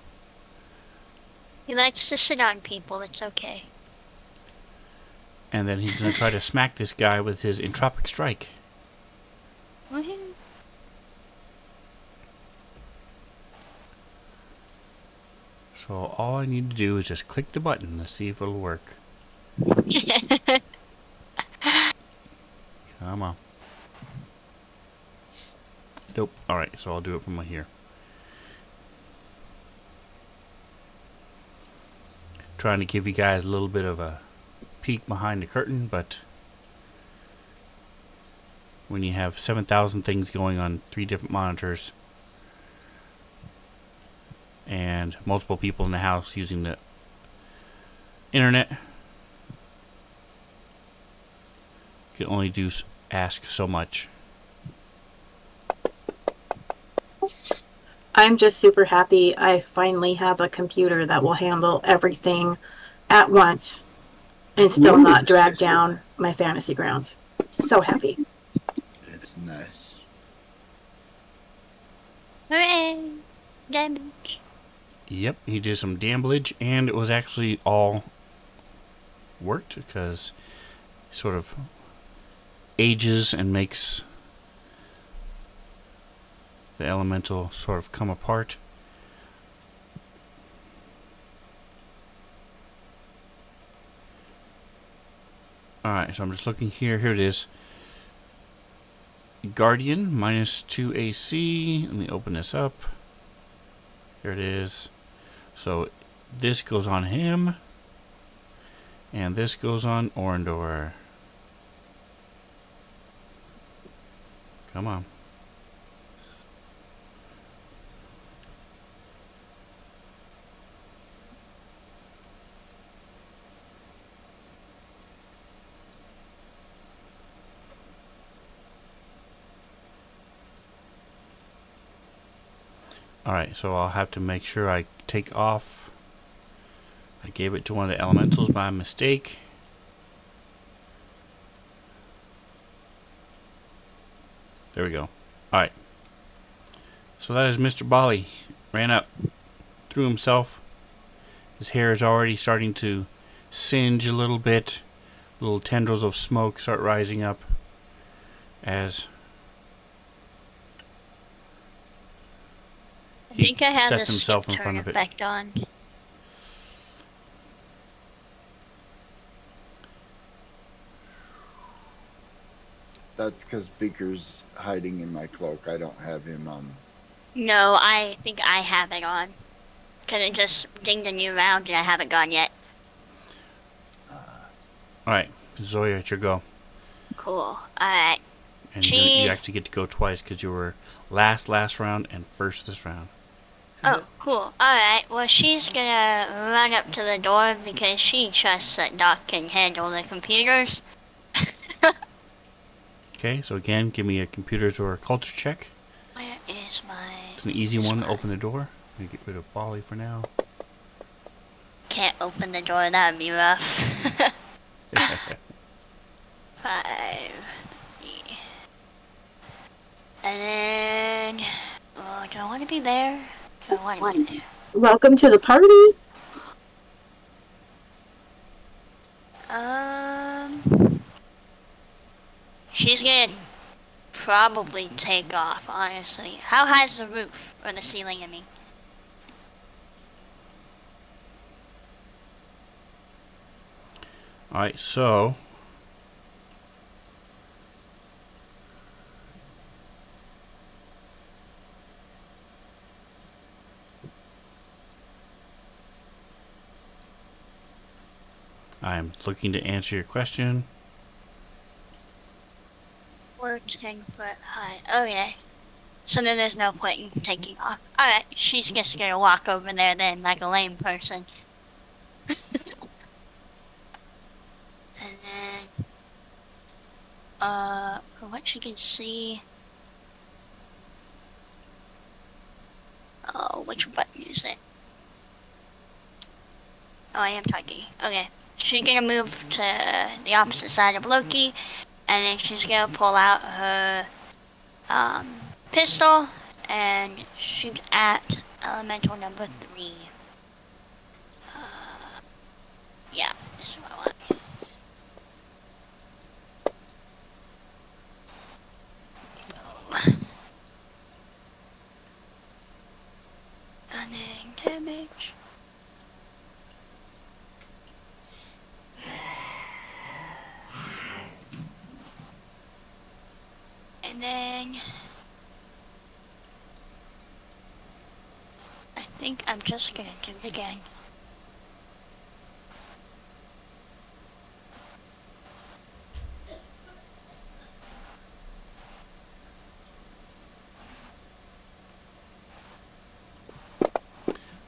He likes to sit on people. It's okay. And then he's going to try to smack this guy with his Entropic Strike. Woohoo. So all I need to do is just click the button to see if it'll work. Come on. Nope. Alright, so I'll do it from here. Trying to give you guys a little bit of a peek behind the curtain, but when you have 7,000 things going on 3 different monitors and multiple people in the house using the internet, you can only ask so much. I'm just super happy I finally have a computer that will handle everything at once and still not drag down my fantasy grounds. So happy. It's nice. Hooray! Damage. Yep, he did some damage, and it was actually all worked because he sort of ages and makes the elemental sort of come apart. Alright, so I'm just looking here. Here it is. Guardian, -2 AC. Let me open this up. Here it is. So this goes on him. And this goes on Orindor. Come on. Alright, so I'll have to make sure I take off. I gave it to one of the elementals by mistake. There we go. Alright. So that is Mr. Bali. Ran up, threw himself. His hair is already starting to singe a little bit. Little tendrils of smoke start rising up as I think I have set the himself skip in front turn of it. effect on. That's because Beaker's hiding in my cloak. I don't have him No, I think I have it on. Because it just dinged a new round and I haven't gone yet. Alright, Zoya, it's your go. Cool. Alright. And you actually get to go twice because you were last round and first this round. Oh, cool. Alright, well, she's gonna run up to the door because she trusts that Doc can handle the computers. Okay, so again, give me a computers or a culture check. Where is my... It's an easy one to open the door. Let me get rid of Bali for now. Can't open the door, that would be rough. 5, 3. And then... Oh, do I want to be there? Do I want to be there? Welcome to the party. She's gonna probably take off, honestly. How high is the roof? Or the ceiling, I mean. Alright, so I'm looking to answer your question. We're 10 foot high. Okay. So then there's no point in taking off. Alright, she's just gonna walk over there then, like a lame person. And then... from what you can see... Oh, which button is it? Oh, I am talking. Okay. She's gonna move to the opposite side of Loki, and then she's gonna pull out her pistol and shoot at elemental number 3. Yeah, this is what I want. And then damage. And then I think I'm just gonna do it again.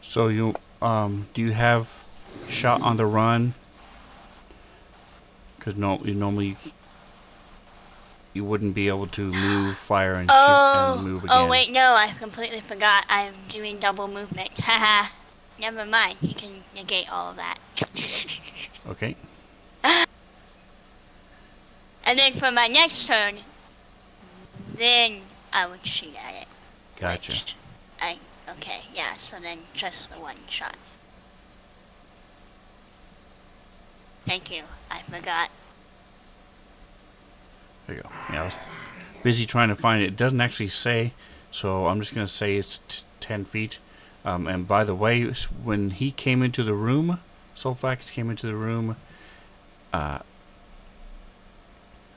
So you do you have shot on the run? Because normally you wouldn't be able to move, fire, and shoot and move again. Oh wait, no, I completely forgot. I'm doing double movement. Haha. Never mind. You can negate all of that. Okay. And then for my next turn, then I would shoot at it. Gotcha. Which okay, yeah, so then just the one shot. Thank you. I forgot. There you go. Yeah, I was busy trying to find it. It doesn't actually say, so I'm just going to say it's 10 feet. And by the way, when he came into the room, Sulfax came into the room,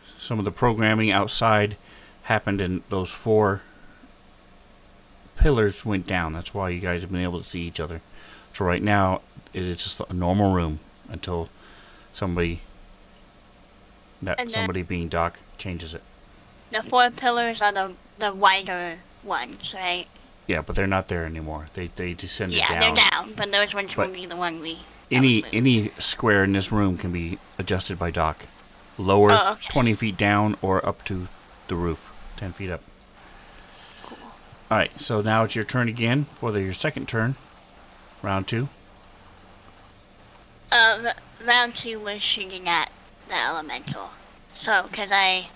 some of the programming outside happened and those 4 pillars went down. That's why you guys have been able to see each other. So right now, it is just a normal room until somebody being Doc changes it. The 4 pillars are the wider ones, right? Yeah, but they're not there anymore. They descended down. Yeah, they're down, but those ones will be the one we... Any square in this room can be adjusted by Doc. Lower 20 feet down or up to the roof, 10 feet up. Cool. Alright, so now it's your turn again for your second turn. Round 2. Round 2 was shooting at the elemental. So, because I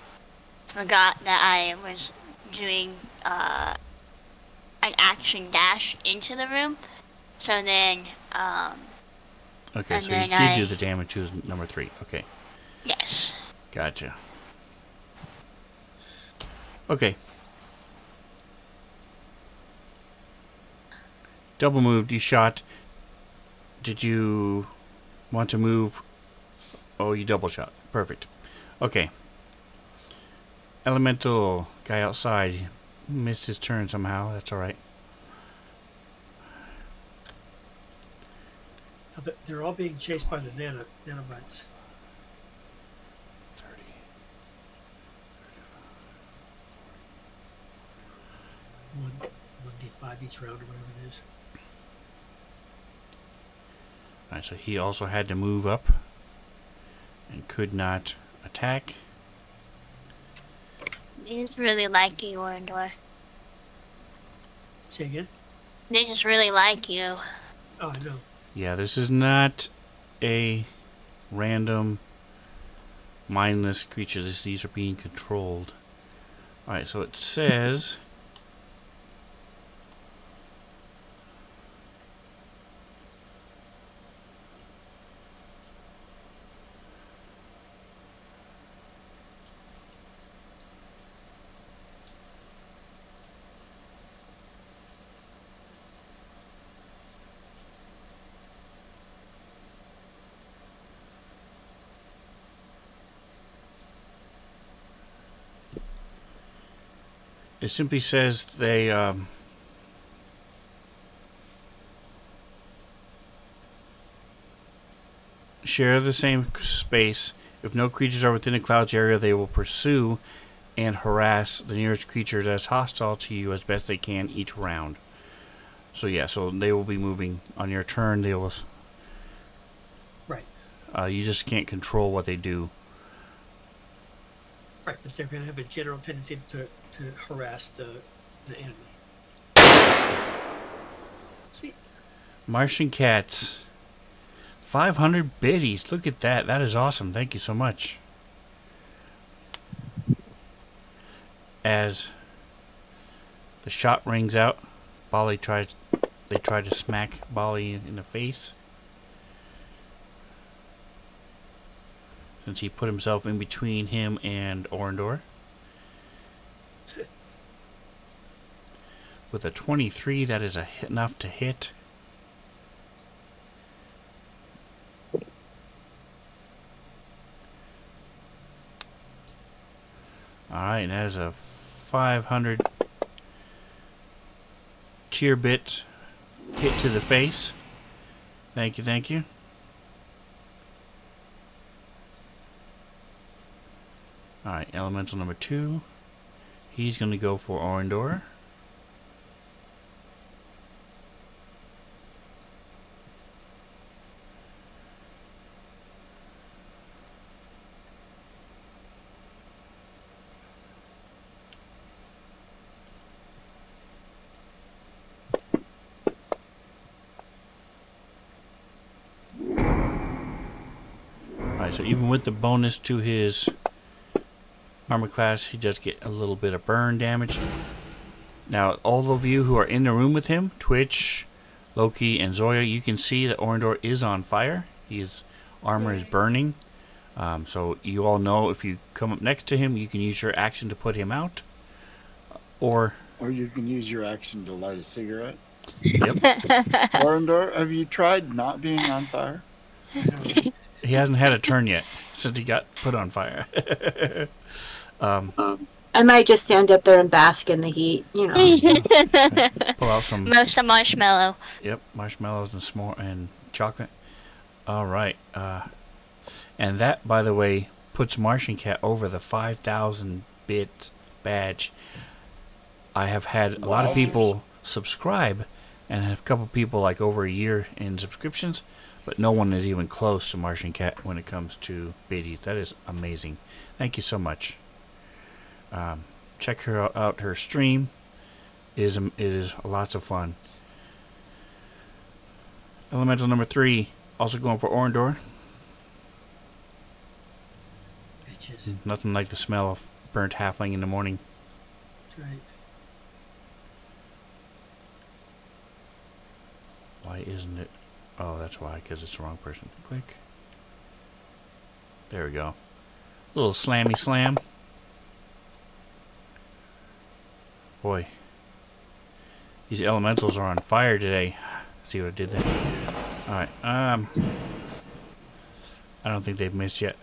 forgot that I was doing an action dash into the room. So then, okay, so you did do the damage to number 3. Okay. Yes. Gotcha. Okay. Double moved, you shot. Did you want to move? Oh, you double shot. Perfect. Okay. Elemental guy outside missed his turn somehow. That's alright. They're all being chased by the nanobites. 30. 1d5 each round or whatever it is. Alright, so he also had to move up and could not attack. They just really like you, Orndor. Say again? They just really like you. Oh, I know. Yeah, this is not a random mindless creature. These are being controlled. Alright, so it says... It simply says they share the same space. If no creatures are within a cloud's area, they will pursue and harass the nearest creatures as hostile to you as best they can each round. So yeah, so they will be moving on your turn. They will. Right. You just can't control what they do. Right, but they're going to have a general tendency to harass the enemy. Sweet. Martian cats 500 biddies. Look at that. That is awesome. Thank you so much. As the shot rings out, they try to smack Bali in the face. Since he put himself in between him and Orindor. With a 23, that is enough to hit. Alright, that is a 500 cheer bit hit to the face. Thank you, thank you. Alright, elemental number 2. He's going to go for Orindor. Alright, so even with the bonus to his armor class, he does get a little bit of burn damage. Now, all of you who are in the room with him, Twitch, Loki, and Zoya, you can see that Orindor is on fire. His armor is burning. So you all know if you come up next to him, you can use your action to put him out. Or you can use your action to light a cigarette. Yep. Orindor, have you tried not being on fire? He hasn't had a turn yet since he got put on fire. I might just stand up there and bask in the heat, you know. Pull out some marshmallow. Yep, marshmallows and s'more and chocolate. All right, and that, by the way, puts Martian Cat over the 5,000 bit badge. I have had a lot of people subscribe, and have a couple people like over a year in subscriptions, but no one is even close to Martian Cat when it comes to biddies. That is amazing. Thank you so much. Check her out. Her stream it is lots of fun. Elemental number 3, also going for Orindor. Bitches. Nothing like the smell of burnt halfling in the morning. That's right. Why isn't it? Oh, that's why, because it's the wrong person. Click. There we go. Little slammy slam. Boy, these elementals are on fire today. See what I did there? Alright, I don't think they've missed yet.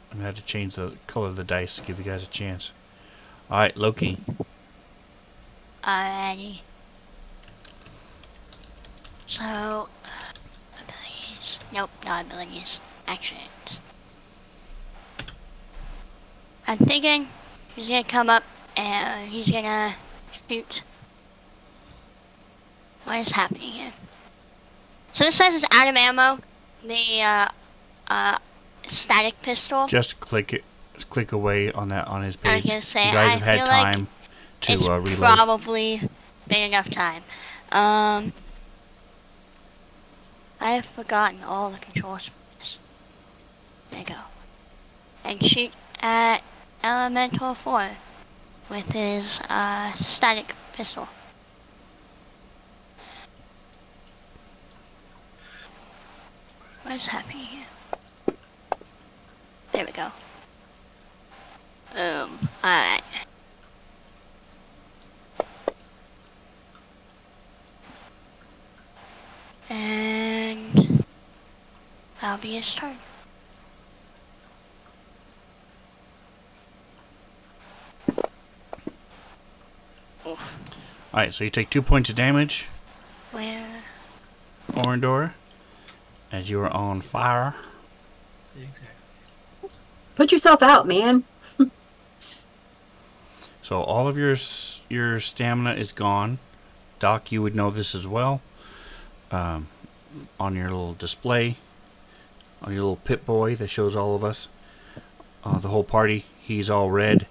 I'm gonna have to change the color of the dice to give you guys a chance. Alright, Loki. Alrighty. So, abilities. Nope, not abilities. Actions. I'm thinking he's gonna come up and he's gonna shoot. What is happening here? So this says it's out of ammo. The static pistol. Just click it. Just click away on that on his I page. was gonna say, you guys have I had feel like time to it's reload. probably been enough time. I have forgotten all the controls for this. There you go. And shoot at Elemental 4 with his static pistol. What is happening here? There we go. Boom. Alright. And that'll be his turn. Alright, so you take 2 points of damage, Where? Orindor, as you are on fire. Exactly. Put yourself out, man. So all of your stamina is gone. Doc, you would know this as well. On your little display, on your little Pip-Boy that shows all of us, the whole party, he's all red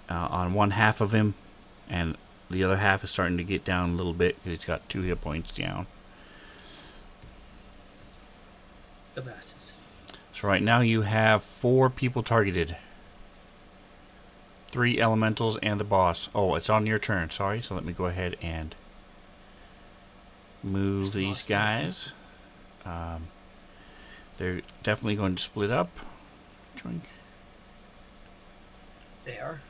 on one half of him, and the other half is starting to get down a little bit because he's got 2 hit points down. the bastards. So right now you have 4 people targeted. 3 elementals and the boss. Oh, it's on your turn. Sorry. So let me go ahead and move It's the these boss, guys. They're definitely going to split up. Drink. They are.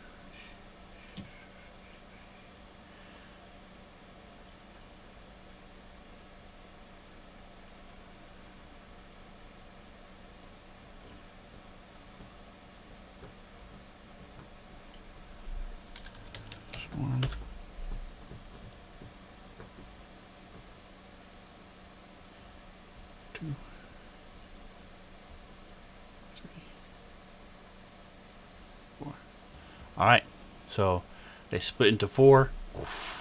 One. Two. Three. 4. All right. So they split into 4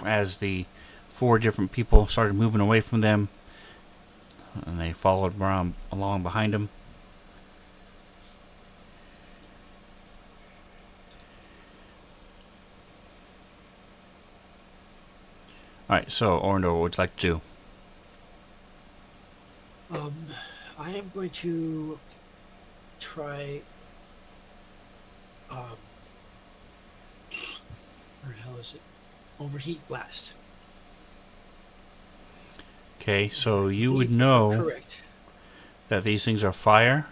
as the 4 different people started moving away from them, and they followed around along behind them. Alright, so Orlando, what would you like to do? I am going to try. Where the hell is it? Overheat blast. Okay, so you would If I'm know correct. that these things are fire,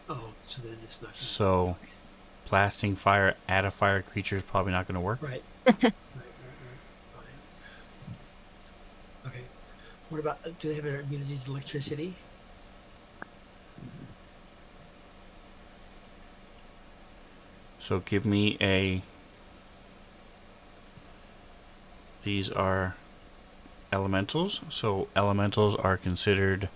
Oh, so then it's not. so blasting fire at a fire creature is probably not going to work. Right. Right. Fine. Okay. What about? Do they have an immunity to electricity? So give me a... These are elementals, so elementals are considered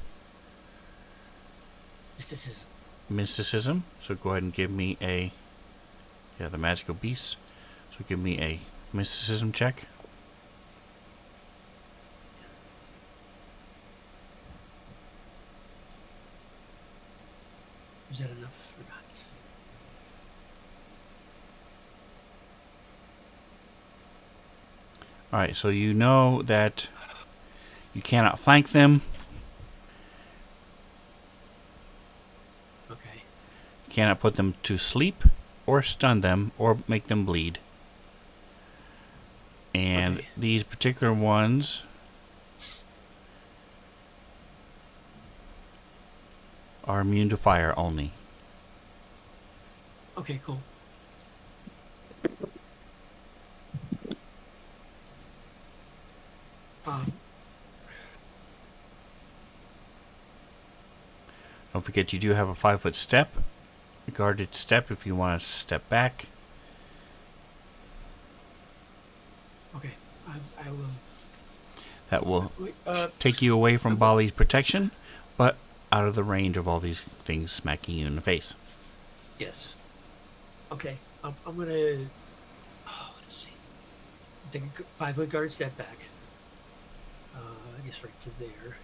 Mysticism. mysticism. So go ahead and give me a... Yeah, the magical beasts. So give me a mysticism check. Is that enough or not? Alright, so you know that you cannot flank them. Okay. You cannot put them to sleep, or stun them, or make them bleed. And Okay. these particular ones are immune to fire only. Okay. Cool. Don't forget you do have a 5-foot step, a guarded step if you want to step back. Okay. I will. That will Wait, take you away from Bali's protection, but out of the range of all these things smacking you in the face. Yes. Okay. I'm gonna. Oh, let's see. Take a 5-foot guard step back. I guess right to there.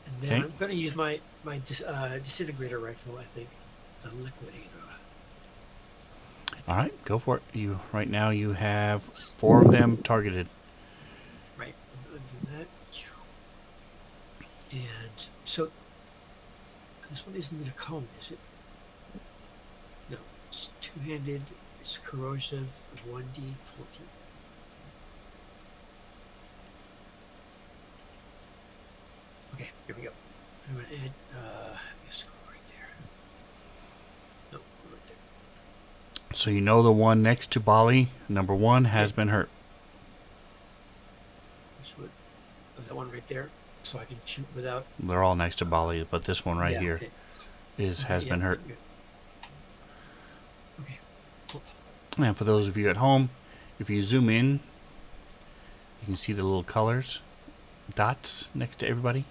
And then Okay. I'm gonna use my disintegrator rifle. I think the liquidator. All right, go for it. Right now you have 4 of them targeted. Right. I'm gonna do that. And so this one isn't a cone, is it? No, it's 2-handed. It's corrosive. 1d20. Okay, here we go. I'm gonna add. I guess go right there. No, go right there. So you know the one next to Bali, number 1, has been hurt. Which one? Oh, that one right there. So I can shoot without. They're all next to Bali, but this one right Yeah, here okay. has Yeah, been hurt. good. Okay. Cool. And for those of you at home, if you zoom in, you can see the little colors, dots next to everybody.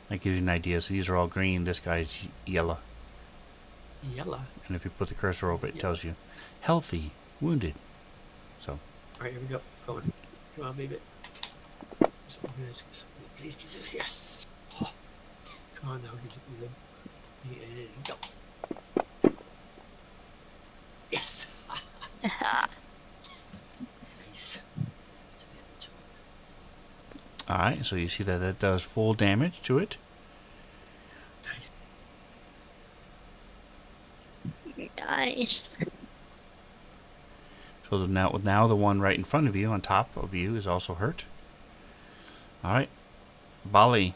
That gives you an idea. So these are all green. This guy's yellow. Yellow. And if you put the cursor over it, it Yellow. tells you healthy, wounded. So All right, here we go. Going. Come on, baby. So good. So good. Please, please, yes. Oh. Come on now, get it good. And go. Yes. Nice. That's a damage. Alright, so you see that that does full damage to it. Nice. So now the one right in front of you, on top of you, is also hurt. Alright. Bali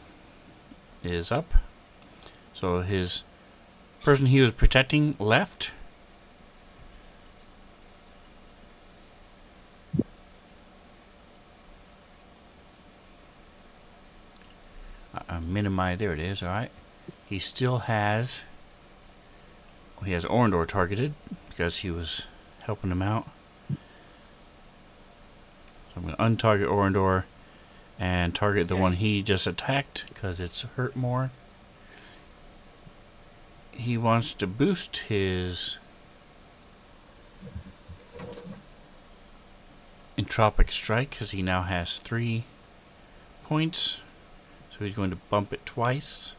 is up. So his person he was protecting left. Minimize, there it is, alright. He still has, he has Orndor targeted because he was helping him out. So I'm going to untarget Orndor and target the one he just attacked because it's hurt more. He wants to boost his Entropic Strike because he now has 3 points. So he's going to bump it twice.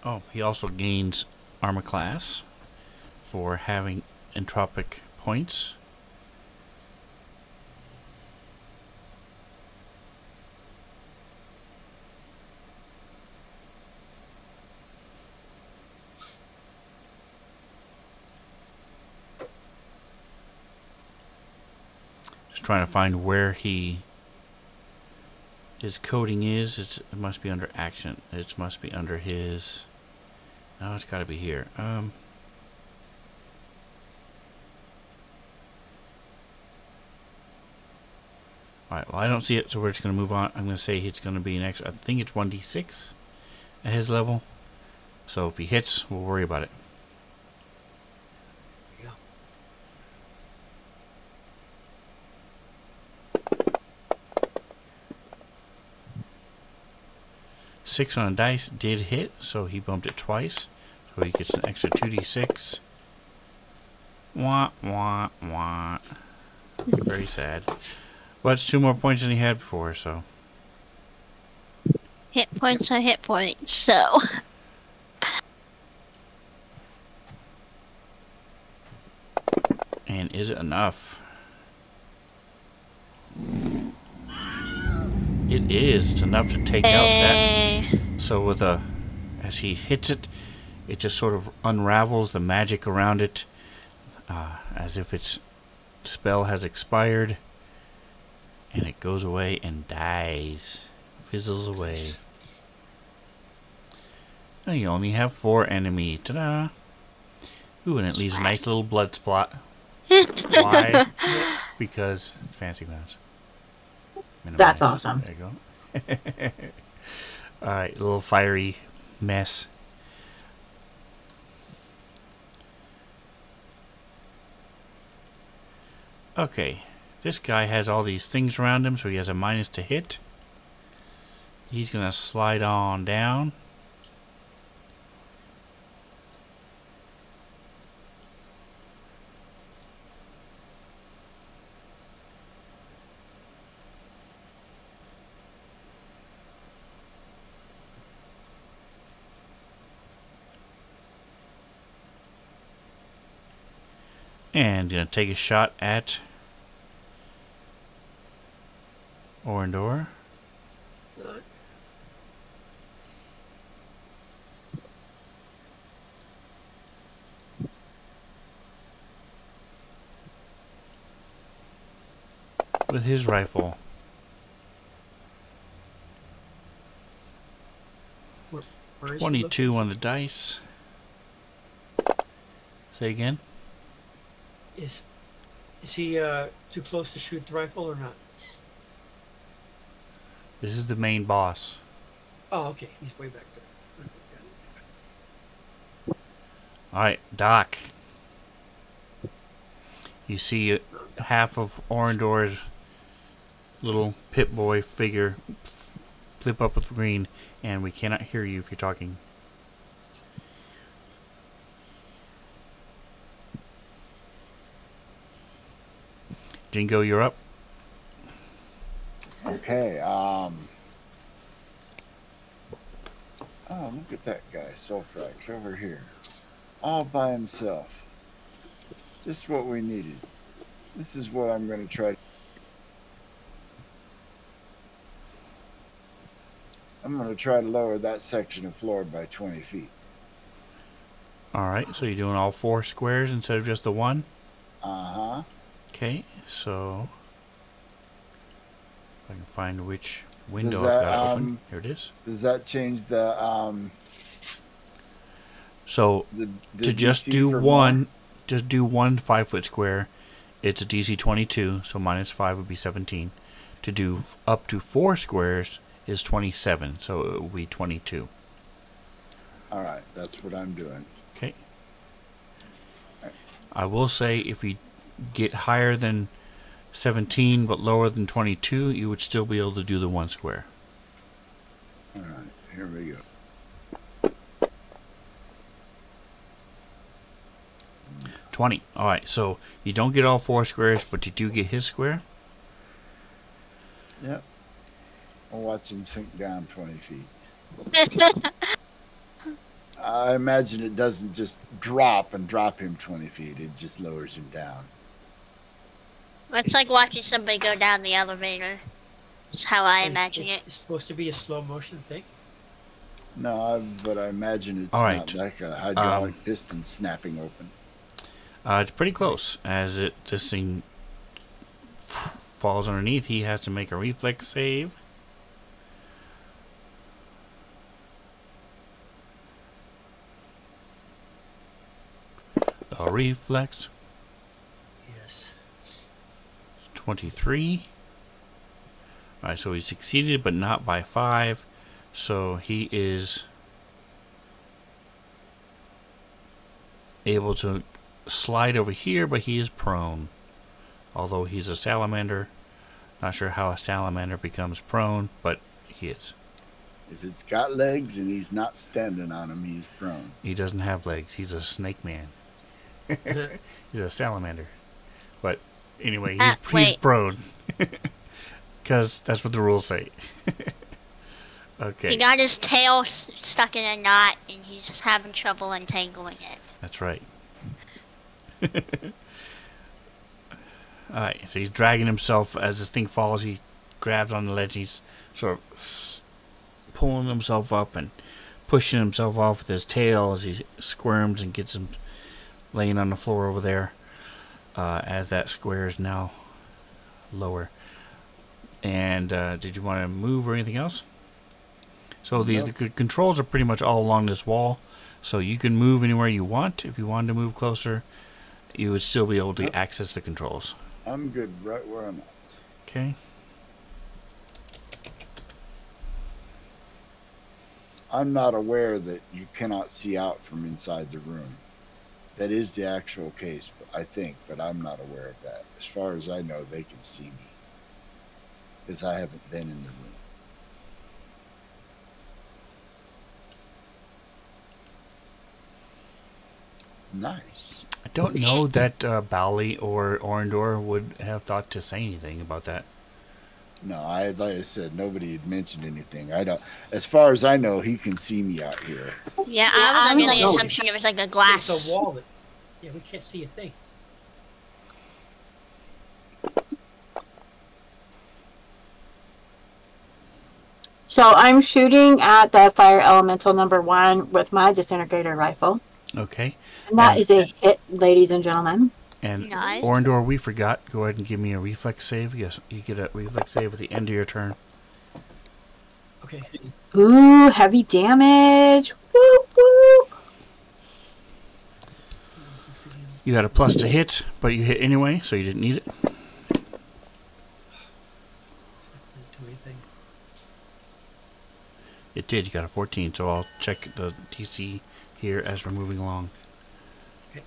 Oh, he also gains armor class for having entropic points. Trying to find where his coding is. It must be under action. It must be under his. No, it's got to be here. Alright, well, I don't see it, so we're just going to move on. I'm going to say it's going to be an extra. I think it's 1d6 at his level. So if he hits, we'll worry about it. 6 on a dice did hit, so he bumped it twice. So he gets an extra 2d6. Wah, wah, wah. Very sad. But it's 2 more points than he had before, so. Hit points are hit points, so. And is it enough? It is. It's enough to take out that. So with as he hits it, it just sort of unravels the magic around it, as if its spell has expired, and it goes away and dies, fizzles away. Now you only have 4 enemies. Ta-da! Ooh, and it leaves a nice little blood spot. Why? Because fancy mouse. That's awesome. There you go. Alright, a little fiery mess. Okay, this guy has all these things around him, so he has a minus to hit. He's gonna slide on down. And gonna take a shot at Orndor. With his rifle. Where is he 22 located? on the dice. Say again? Is he too close to shoot the rifle or not? This is the main boss. Oh, okay. He's way back there. Okay, got it. Alright, Doc. You see half of Orndor's little Pip-Boy figure flip up with green, and we cannot hear you if you're talking. Jingo, you're up. Okay. Oh look at that guy, Sulfrax, over here. All by himself. Just what we needed. This is what I'm going to try. I'm going to try to lower that section of floor by 20 feet. All right, so you're doing all 4 squares instead of just the 1? Uh-huh. Okay, so if I can find which window Does I've that, got open. Here it is. Does that change the So the to just DC do for one 5-foot square, it's a DC 22, so -5 would be 17. To do up to 4 squares is 27, so it will be 22. All right, that's what I'm doing. Okay. I will say if you get higher than 17 but lower than 22, you would still be able to do the 1 square. All right, here we go. $20. All right, so you don't get all 4 squares, but you do get his square. Yep. I'll watch him sink down 20 feet. I imagine it doesn't just drop him 20 feet. It just lowers him down. It's like watching somebody go down the elevator. That's how I imagine it. It's supposed to be a slow motion thing. No, but I imagine it's All right. not like a hydraulic piston snapping open. It's pretty close. As this thing falls underneath, he has to make a reflex save. A reflex. Yes. 23. Alright, so he succeeded, but not by 5. So he is able to slide over here, but he is prone. Although he's a salamander. Not sure how a salamander becomes prone, but he is. If it's got legs and he's not standing on them, he's prone. He doesn't have legs. He's a snake man. He's a salamander. But anyway, he's Wait. prone. Because that's what the rules say. Okay. He got his tail stuck in a knot, and he's just having trouble untangling it. That's right. Alright, so he's dragging himself as this thing falls. He grabs on the ledge. He's sort of pulling himself up and pushing himself off with his tail as he squirms and gets him laying on the floor over there. As that square is now lower. And did you want to move or anything else? So the controls are pretty much all along this wall. So you can move anywhere you want. If you wanted to move closer, you would still be able to access the controls. I'm good right where I'm at. Okay. I'm not aware that you cannot see out from inside the room. That is the actual case, I think, but I'm not aware of that. As far as I know, they can see me. Because I haven't been in the room. Nice. I don't know that Bali or Orindor would have thought to say anything about that. No, like I said, nobody had mentioned anything. I don't. As far as I know, he can see me out here. Yeah, I was under the no, assumption it was like a glass. It's a wall that. Yeah, we can't see a thing. So I'm shooting at the fire elemental number 1 with my disintegrator rifle. Okay. And that is a hit, ladies and gentlemen. And Nice. Orindor, we forgot. Go ahead and give me a reflex save. Yes, you get a reflex save at the end of your turn. Okay. Ooh, heavy damage. Whoop, whoop. You had a plus to hit, but you hit anyway, so you didn't need it. Didn't do anything. It did. You got a 14, so I'll check the DC here as we're moving along. Okay.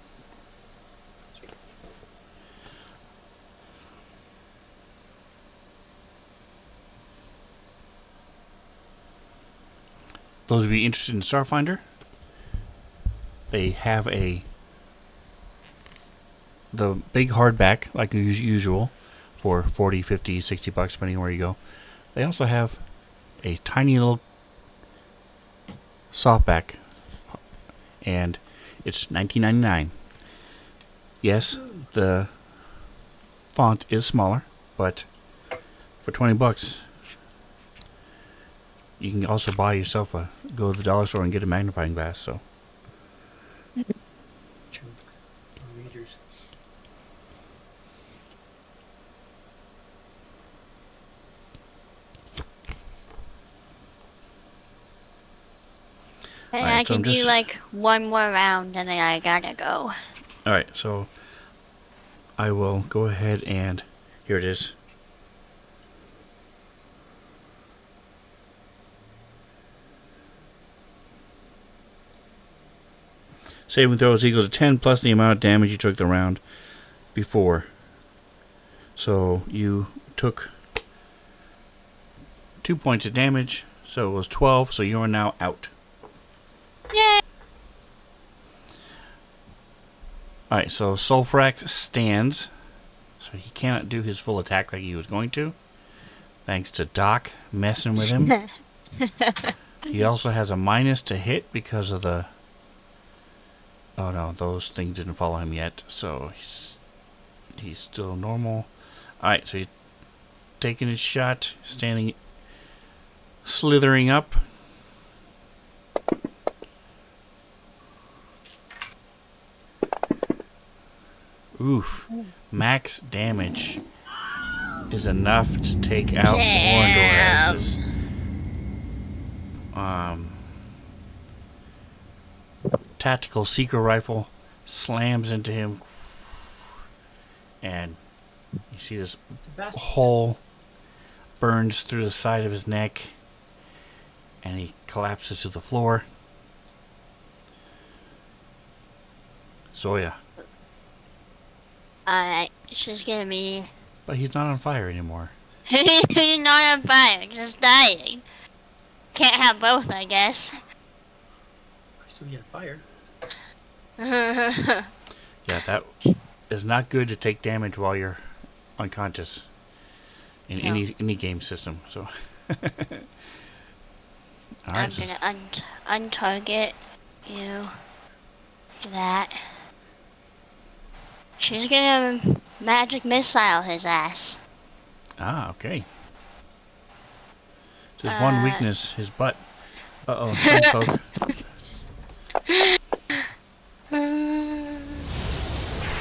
Sweet. Those of you interested in Starfinder, they have the big hardback, like usual, for 40, 50, 60 bucks, depending on where you go. They also have a tiny little softback, and it's $19.99. Yes, the font is smaller, but for $20, you can also buy yourself go to the dollar store and get a magnifying glass. So True. Readers. And Alright, I so I'm can do just- like one more round and then I gotta go. all right, so I will go ahead and here it is. Saving throw is equal to 10 plus the amount of damage you took the round before. So you took 2 points of damage, so it was 12, so you are now out. Yay! Alright, so Sulfrax stands, so he cannot do his full attack like he was going to, thanks to Doc messing with him. He also has a minus to hit because of the... Oh no, those things didn't follow him yet, so he's still normal. Alright, so he's taking his shot, standing, slithering up. Oof. Max damage is enough to take out Damn. Orndor as his, tactical seeker rifle slams into him, and you see this The bastards. hole burns through the side of his neck, and he collapses to the floor. Zoya. Alright, she's gonna be... But he's not on fire anymore. He's not on fire, just dying. Can't have both, I guess. Could still be on fire. Yeah, that is not good to take damage while you're unconscious in No. any game system. So, all I'm right, so gonna untarget you. That. She's gonna magic missile his ass. okay. Just one weakness, his butt. Uh-oh, Sunpoke.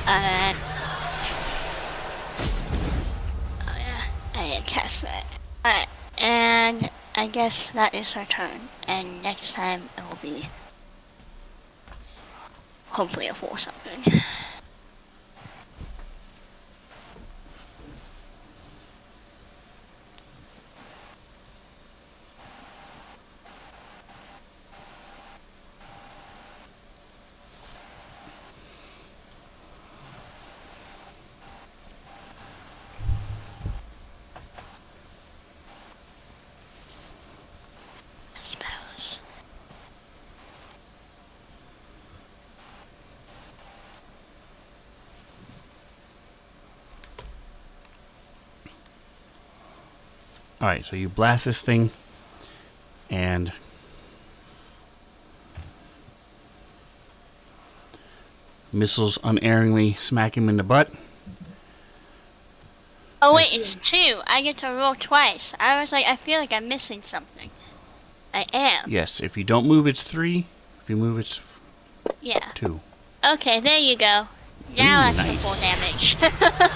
Alright. Oh yeah, I didn't cast that. Alright, and I guess that is her turn. And next time it will be hopefully a 4 something. Spells. All right, so you blast this thing, and missiles unerringly smack him in the butt. Oh wait, it's 2. I get to roll twice. I was like, I feel like I'm missing something. I am. Yes, if you don't move, it's 3. If you move, it's Yeah. 2. Okay, there you go. Now Ooh, that's the nice. full damage.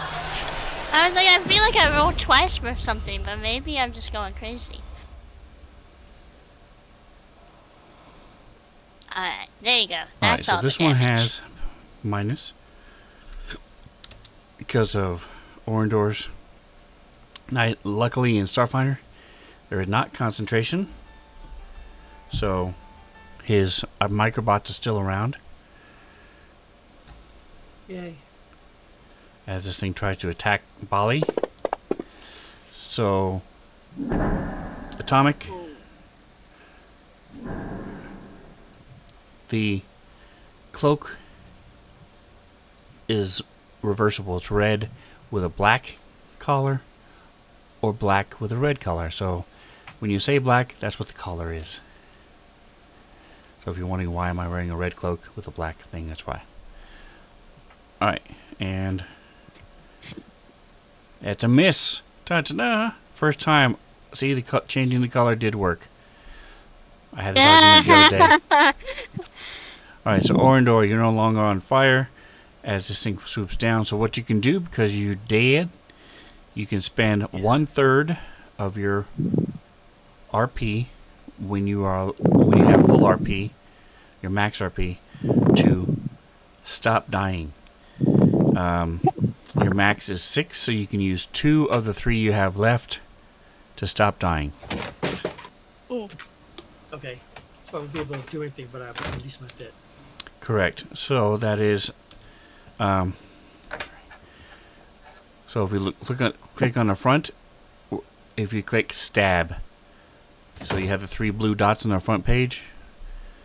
I was like, I feel like I rolled twice for something, but maybe I'm just going crazy. Alright, there you go. All right, That's so all this the one damage. has minus because of Orndor's. Now, luckily in Starfinder, there is not concentration, so his microbots are still around Yay. as this thing tries to attack Bali. So, Atomic, the cloak is reversible. It's red with a black collar or black with a red collar. So when you say black, that's what the collar is. So if you're wondering why am I wearing a red cloak with a black thing, that's why. Alright, and it's a miss. Ta-da! First time. See, the changing the color did work. I had this argument the other day. Alright, so Orindor, you're no longer on fire as this thing swoops down. So what you can do, because you're dead, you can spend 1/3 of your RP when you have full RP, your max RP, to stop dying. Your max is 6, so you can use 2 of the 3 you have left to stop dying. Oh, okay. So I won't be able to do anything, but I'm at least not dead. Correct. So that is. So if we click on the front, if you click stab, so you have the 3 blue dots on the front page.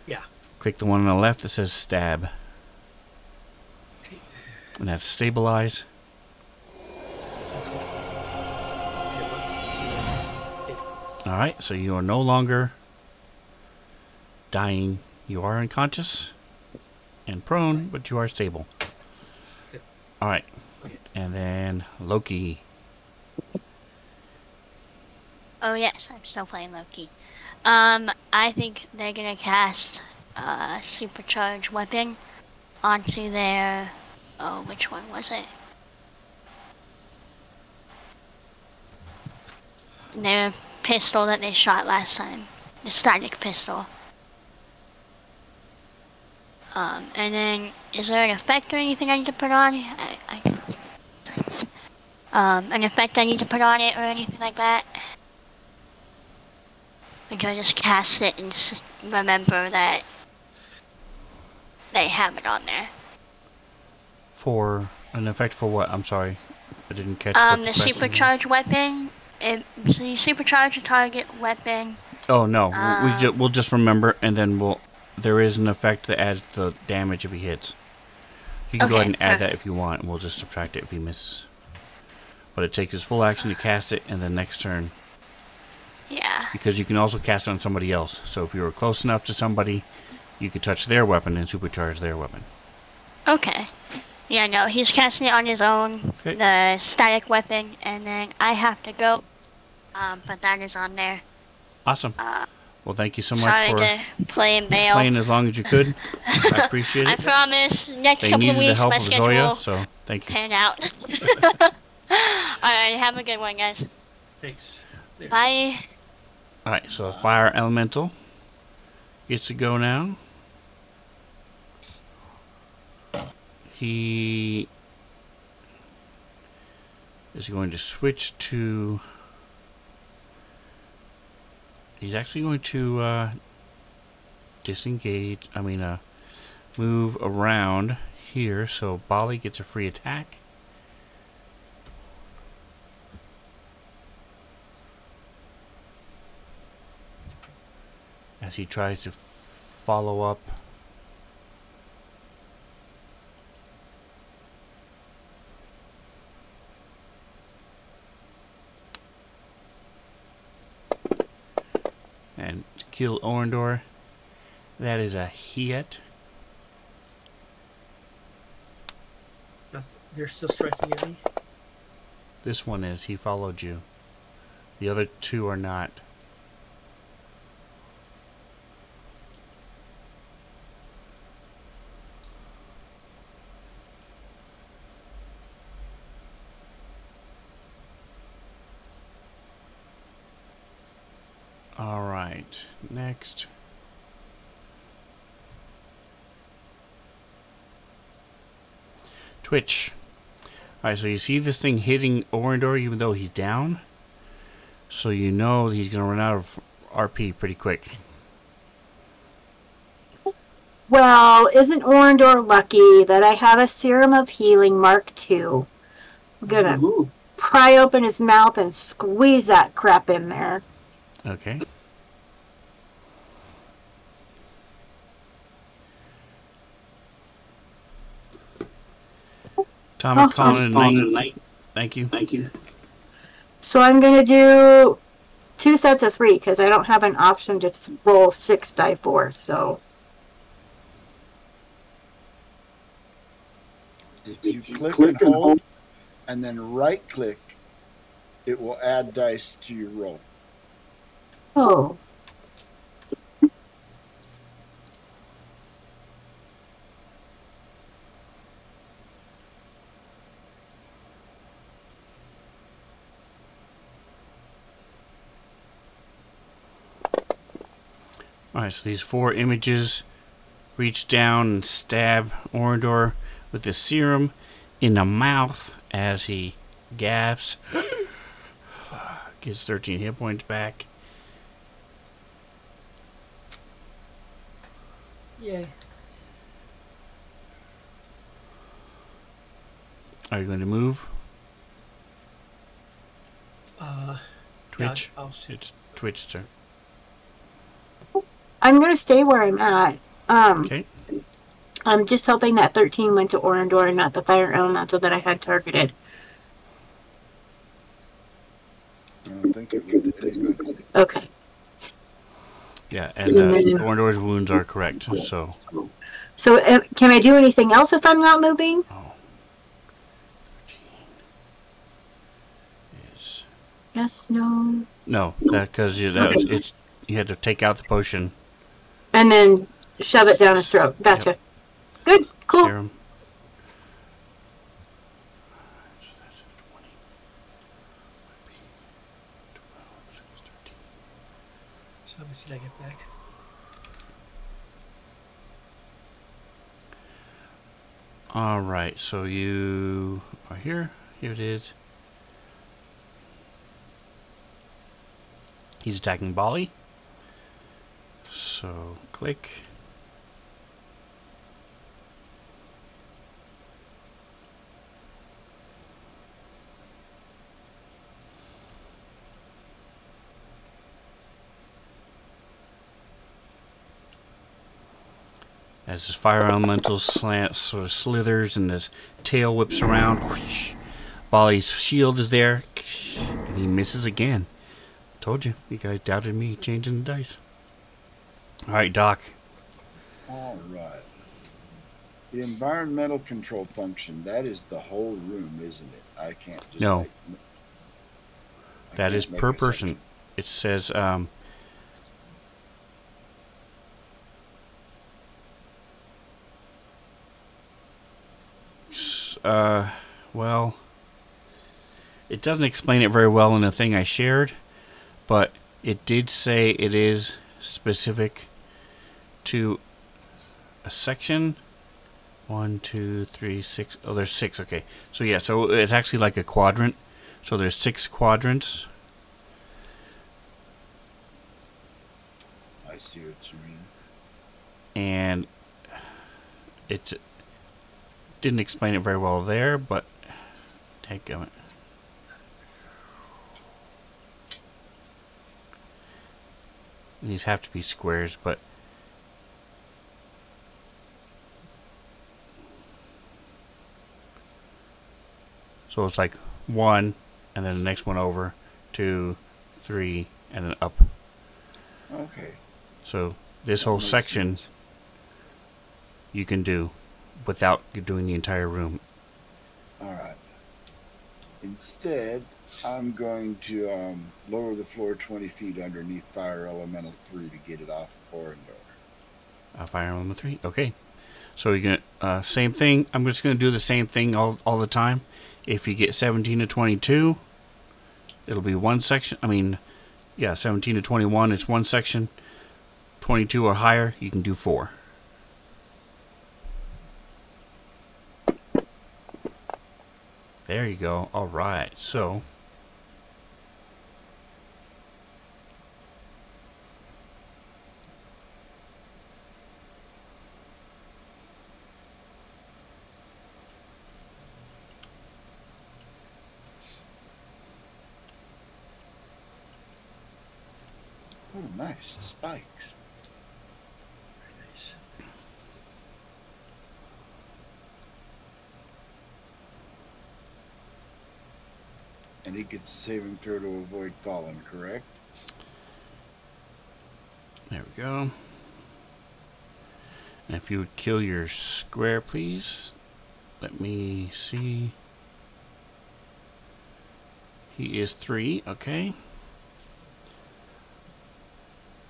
Yeah. Click the one on the left that says stab, Okay. and that's stabilize. All right. So you are no longer dying. You are unconscious and prone, but you are stable. All right. And then Loki. Oh yes, I'm still playing Loki. I think they're gonna cast supercharged weapon onto their. Oh, which one was it? Their pistol that they shot last time, the static pistol. And then is there an effect or anything I need to put on? An effect I need to put on it or anything like that? Or do I just cast it and just remember that they have it on there? For an effect for what? I'm sorry, I didn't catch. What The supercharged weapon. So you supercharge a target weapon. Oh no, we'll just remember, and then there is an effect that adds the damage if he hits. You can go ahead and add that if you want, and we'll just subtract it if he misses. But it takes his full action to cast it, and then next turn. Yeah. Because you can also cast it on somebody else. So if you were close enough to somebody, you could touch their weapon and supercharge their weapon. Okay. Yeah, no, he's casting it on his own, the static weapon, and then I have to go. But that is on there. Awesome. Well, thank you so much sorry for to play and bail. playing as long as you could. I appreciate it. I promise, next They couple of needed the weeks help my of schedule Zoya, will so thank you. pan out. Alright, have a good one, guys. Thanks. There. Bye. Alright, so Fire Elemental gets to go now. He is going to switch to... He's actually going to disengage, move around here, so Bali gets a free attack. As he tries to follow up. And to kill Orindor. That is a hit. They're still striking at me? This one is. He followed you. The other two are not. Alright, next. Twitch. Alright, so you see this thing hitting Orindor even though he's down? So you know he's going to run out of RP pretty quick. Well, isn't Orindor lucky that I have a Serum of Healing Mark II? I'm gonna pry open his mouth and squeeze that crap in there. Okay. Atomic calling it night. Thank you. Thank you. So I'm going to do 2 sets of 3 because I don't have an option to roll 6 die 4. So If you click and hold, and then right click, it will add dice to your roll. Oh. Alright, so these 4 images reach down and stab Orindor with the serum in the mouth as he gasps. Gets 13 hit points back. Yeah. Are you going to move? Twitch? Yeah, I'll see. It's Twitch turn. I'm going to stay where I'm at. Okay. I'm just hoping that 13 went to Orindor and not the fire elemental that I had targeted. I don't think it would do anybody. Okay. Yeah, and Orindor's wounds are correct, so... So can I do anything else if I'm not moving? Oh. 13 is... Yes, no. No, because you had to take out the potion. And then shove it down his throat. Gotcha. Yep. Good. Cool. Serum. So that's 20. 12, 6, 13. So how much did I get back? Alright, so you are here. Here it is. He's attacking Bali. So click. As his fire elemental slants, sort of slithers and his tail whips around. Whoosh. Bali's shield is there. And he misses again. Told you. You guys doubted me changing the dice. Alright, Doc. All right. The environmental control function, that is the whole room, isn't it? I can't just... No. Like, I That can't is make per a person. section. It says, well, it doesn't explain it very well in the thing I shared, but it did say it is specific to a section. 1, 2, 3, 6. Oh, there's 6. Okay. So yeah, so it's actually like a quadrant. So there's 6 quadrants. I see what you mean. And it didn't explain it very well there, but dadgummit. These have to be squares, but so it's like 1, and then the next one over, 2, 3, and then up. Okay. So this That whole makes section sense. you can do without doing the entire room. All right. Instead, I'm going to lower the floor 20 feet underneath Fire Elemental 3 to get it off Orindor. Fire element 3. Okay. So you're gonna same thing. I'm just gonna do the same thing all the time. If you get 17 to 22, it'll be one section. I mean, yeah, 17 to 21, it's one section. 22 or higher, you can do 4. There you go. All right. So Oh, nice. Spikes. Very nice. And he gets a saving throw to avoid falling, correct? there we go. And if you would kill your square, please. let me see. He is 3, okay.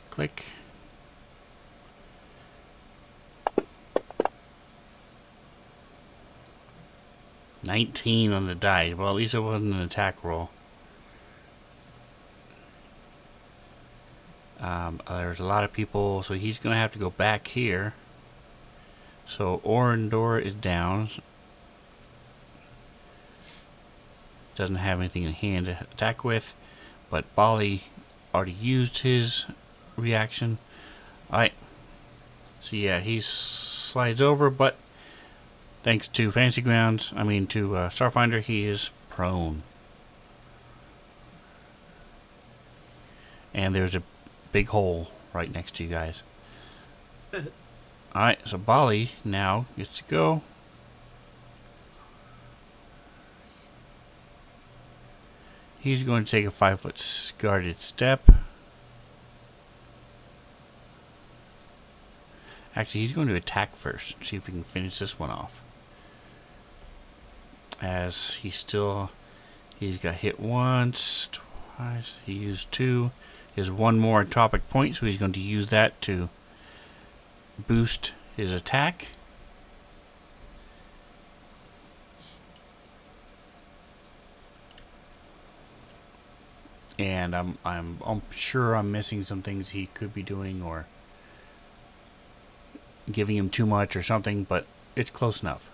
Click. $19 on the die. Well, at least it wasn't an attack roll. There's a lot of people, so he's going to have to go back here. So Orindor is down. Doesn't have anything in hand to attack with, but Bali already used his reaction. Alright. So yeah, he slides over, but thanks to Starfinder, he is prone. And there's a big hole right next to you guys. Alright, so Bali now gets to go. He's going to take a 5-foot guarded step. Actually, he's going to attack first. See if we can finish this one off. As he's got hit once, twice. He used 2. He has 1 more entropic point, so he's going to use that to boost his attack. And I'm sure I'm missing some things he could be doing, or giving him too much or something, but it's close enough.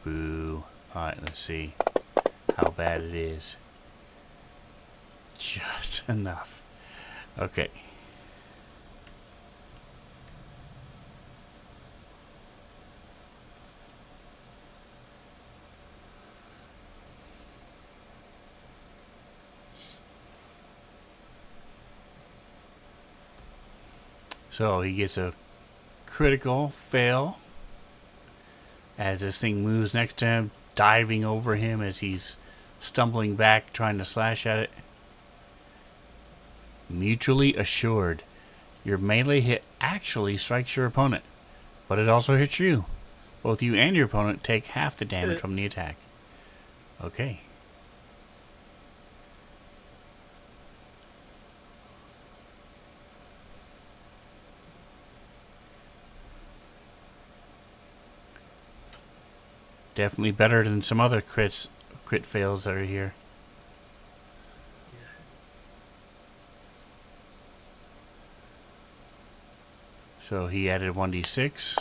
Boo. Alright, let's see how bad it is. Just enough. Okay. So he gets a critical fail as this thing moves next to him, diving over him as he's stumbling back, trying to slash at it. Mutually assured. Your melee hit actually strikes your opponent, but it also hits you. Both you and your opponent take half the damage from the attack. Okay. Definitely better than some other crit fails that are here. So he added 1d6.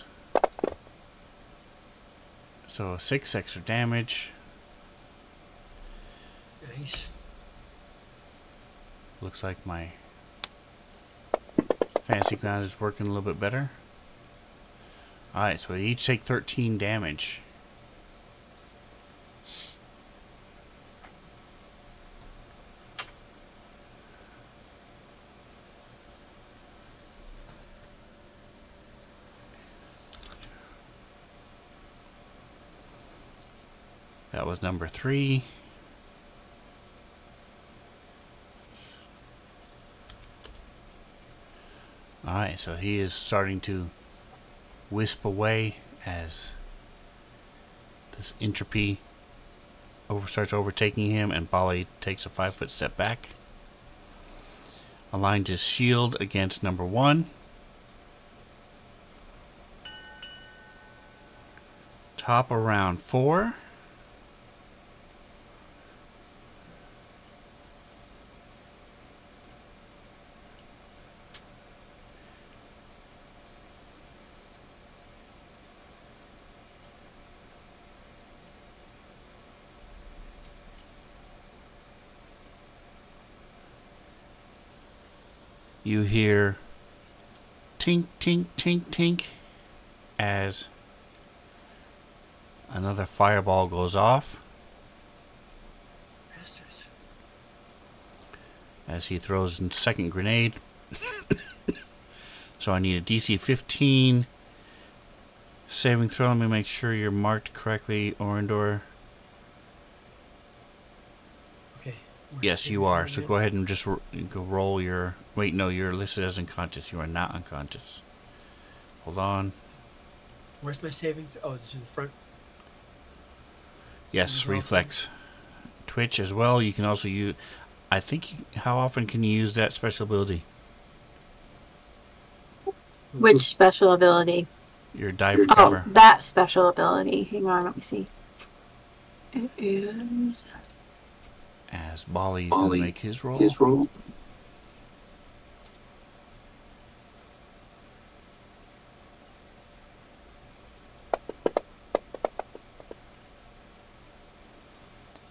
So 6 extra damage. Nice. Looks like my fantasy ground is working a little bit better. Alright, so they each take 13 damage. That was number 3. Alright, so he is starting to wisp away as this entropy starts overtaking him, and Bali takes a 5-foot step back. Aligned his shield against number 1. Top around 4. You hear tink, tink, tink, tink as another fireball goes off. Bastards. As he throws a second grenade. So I need a DC 15 saving throw. Let me make sure you're marked correctly, Orindor. Okay. Yes, you are. So go ahead and just go roll your... Wait, no, you're listed as unconscious. You are not unconscious. Hold on. Where's my savings? Oh, it's in the front. Yes, reflex. Twitch as well. You can also use... I think... how often can you use that special ability? Which special ability? Your dive recover. Oh, that special ability. Hang on, let me see. It is... As Bali is going to make his roll.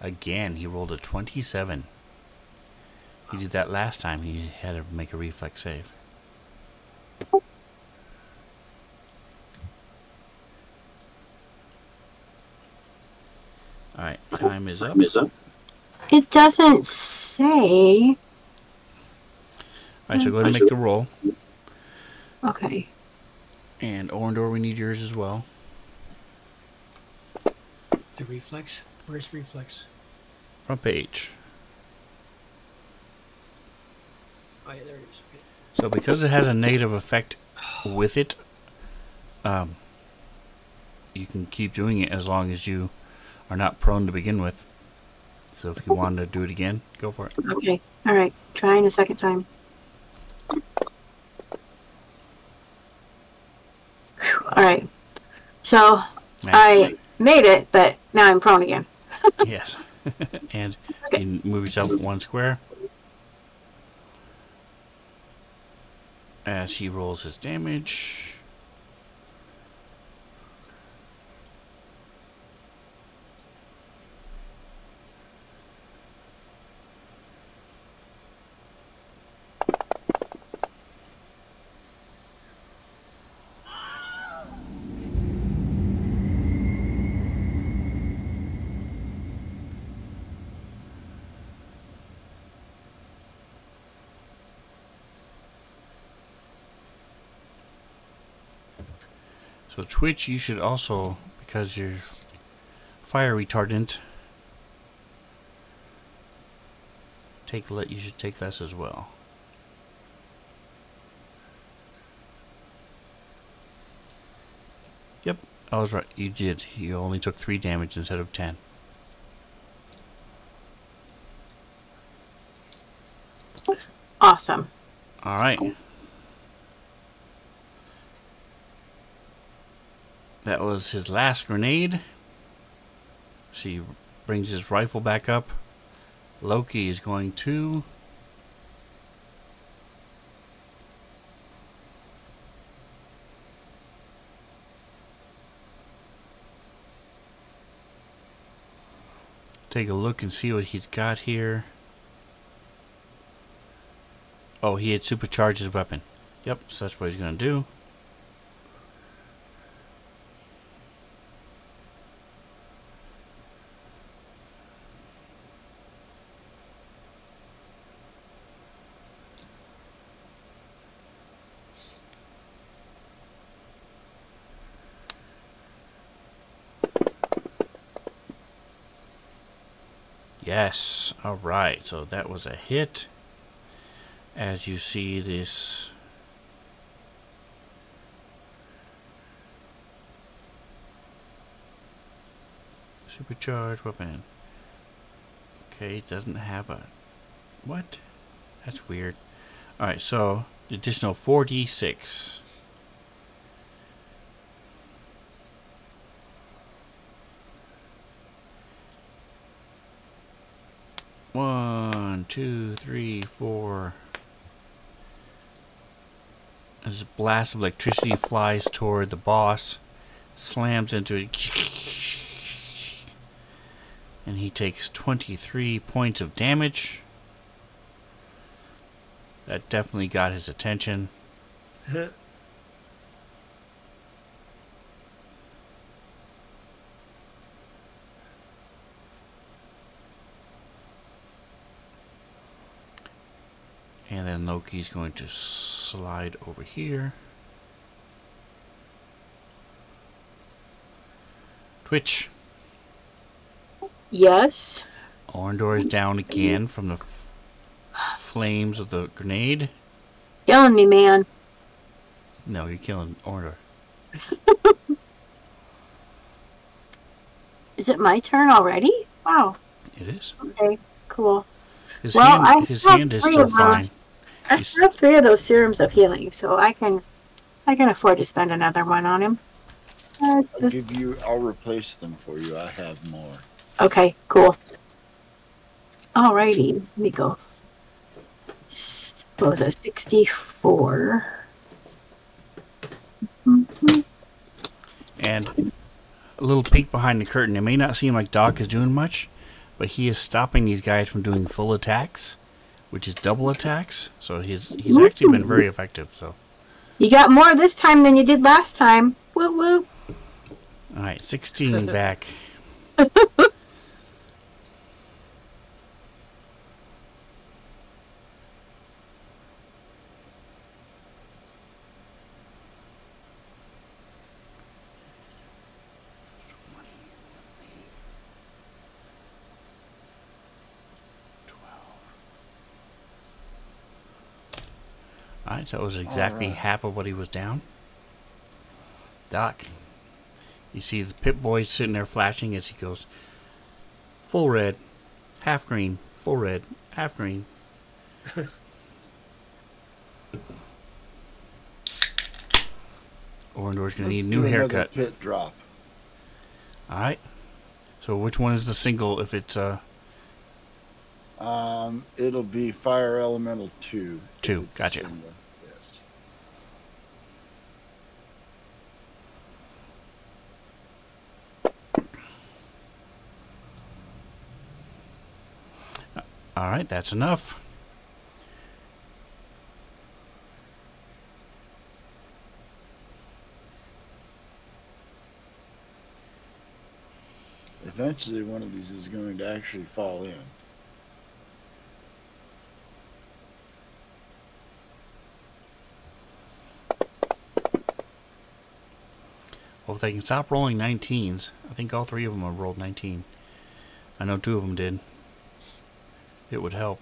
Again, he rolled a 27. He did that last time. He had to make a reflex save. Alright, time is up. It doesn't say. Alright, so go ahead and make the roll. Okay. And Orndor, we need yours as well. The reflex? Where's reflex? Front page. Oh, yeah, there it is. Okay. So because it has a negative effect with it, you can keep doing it as long as you are not prone to begin with. So if you want to do it again, go for it. Okay. All right. Trying a second time. Whew. All right. So Nice. I made it, but now I'm prone again. Yes. And Okay. you move yourself 1 square. As he rolls his damage. So Twitch, you should also, because you're fire retardant, you should take this as well. Yep, I was right. You did. You only took 3 damage instead of 10. Awesome. All right. That was his last grenade. She brings his rifle back up. Loki is going to... take a look and see what he's got here. Oh, he had supercharged his weapon. Yep, so that's what he's going to do. Yes, alright, so that was a hit. As you see this supercharged weapon. Okay, it doesn't have a... what? That's weird. Alright, so additional 4d6. One, two, three, four. As a blast of electricity flies toward the boss, slams into it, and he takes 23 points of damage. That definitely got his attention. And then Loki's going to slide over here. Twitch. Yes. Orndor is down again from the flames of the grenade. Killing me, man. No, you're killing Orndor. Is it my turn already? Wow. It is. Okay, cool. His Well, his hand is still fine. I have 3 of those serums of healing, so I can afford to spend another one on him. I'll replace them for you. I have more. Okay, cool. Alrighty, let me go. What was it, 64? And a little peek behind the curtain. It may not seem like Doc is doing much, but he is stopping these guys from doing full attacks, which is double attacks. So he's actually been very effective. So you got more this time than you did last time. Whoop whoop. All right, 16 back. Alright, so that was exactly half of what he was down. Doc, you see the Pip-Boy sitting there flashing as he goes, full red, half green, full red, half green. Orndor's going to need a new haircut. Pit drop. Alright, so which one is the single if it's It'll be Fire Elemental 2. 2, gotcha. Yes. Alright, that's enough. Eventually one of these is going to actually fall in. Well, if they can stop rolling 19s, I think all 3 of them have rolled 19. I know 2 of them did. It would help.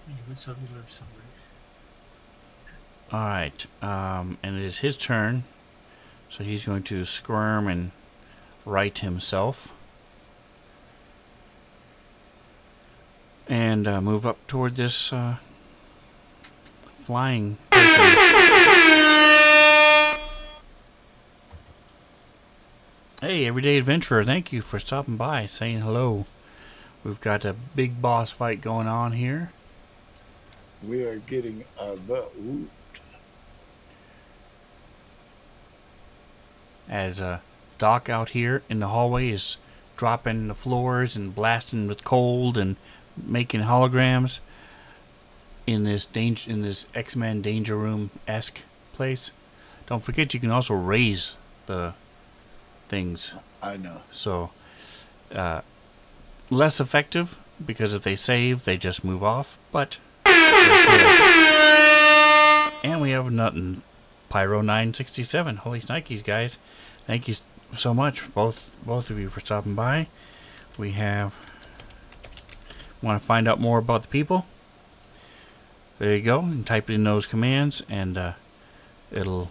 You win some, you learn some, right? Alright, and it is his turn. So he's going to squirm and right himself. And move up toward this flying person. Hey, Everyday Adventurer, thank you for stopping by, saying hello. We've got a big boss fight going on here. We are getting our butt whooped. As Doc out here in the hallway is dropping the floors and blasting with cold and making holograms in this X-Men Danger Room-esque place. Don't forget you can also raise the things. I know. So less effective because if they save they just move off, but and we have nothing. Pyro 967. Holy Nikes, guys. Thank you so much, both of you, for stopping by. We have... Want to find out more about the people? There you go. And type in those commands, and you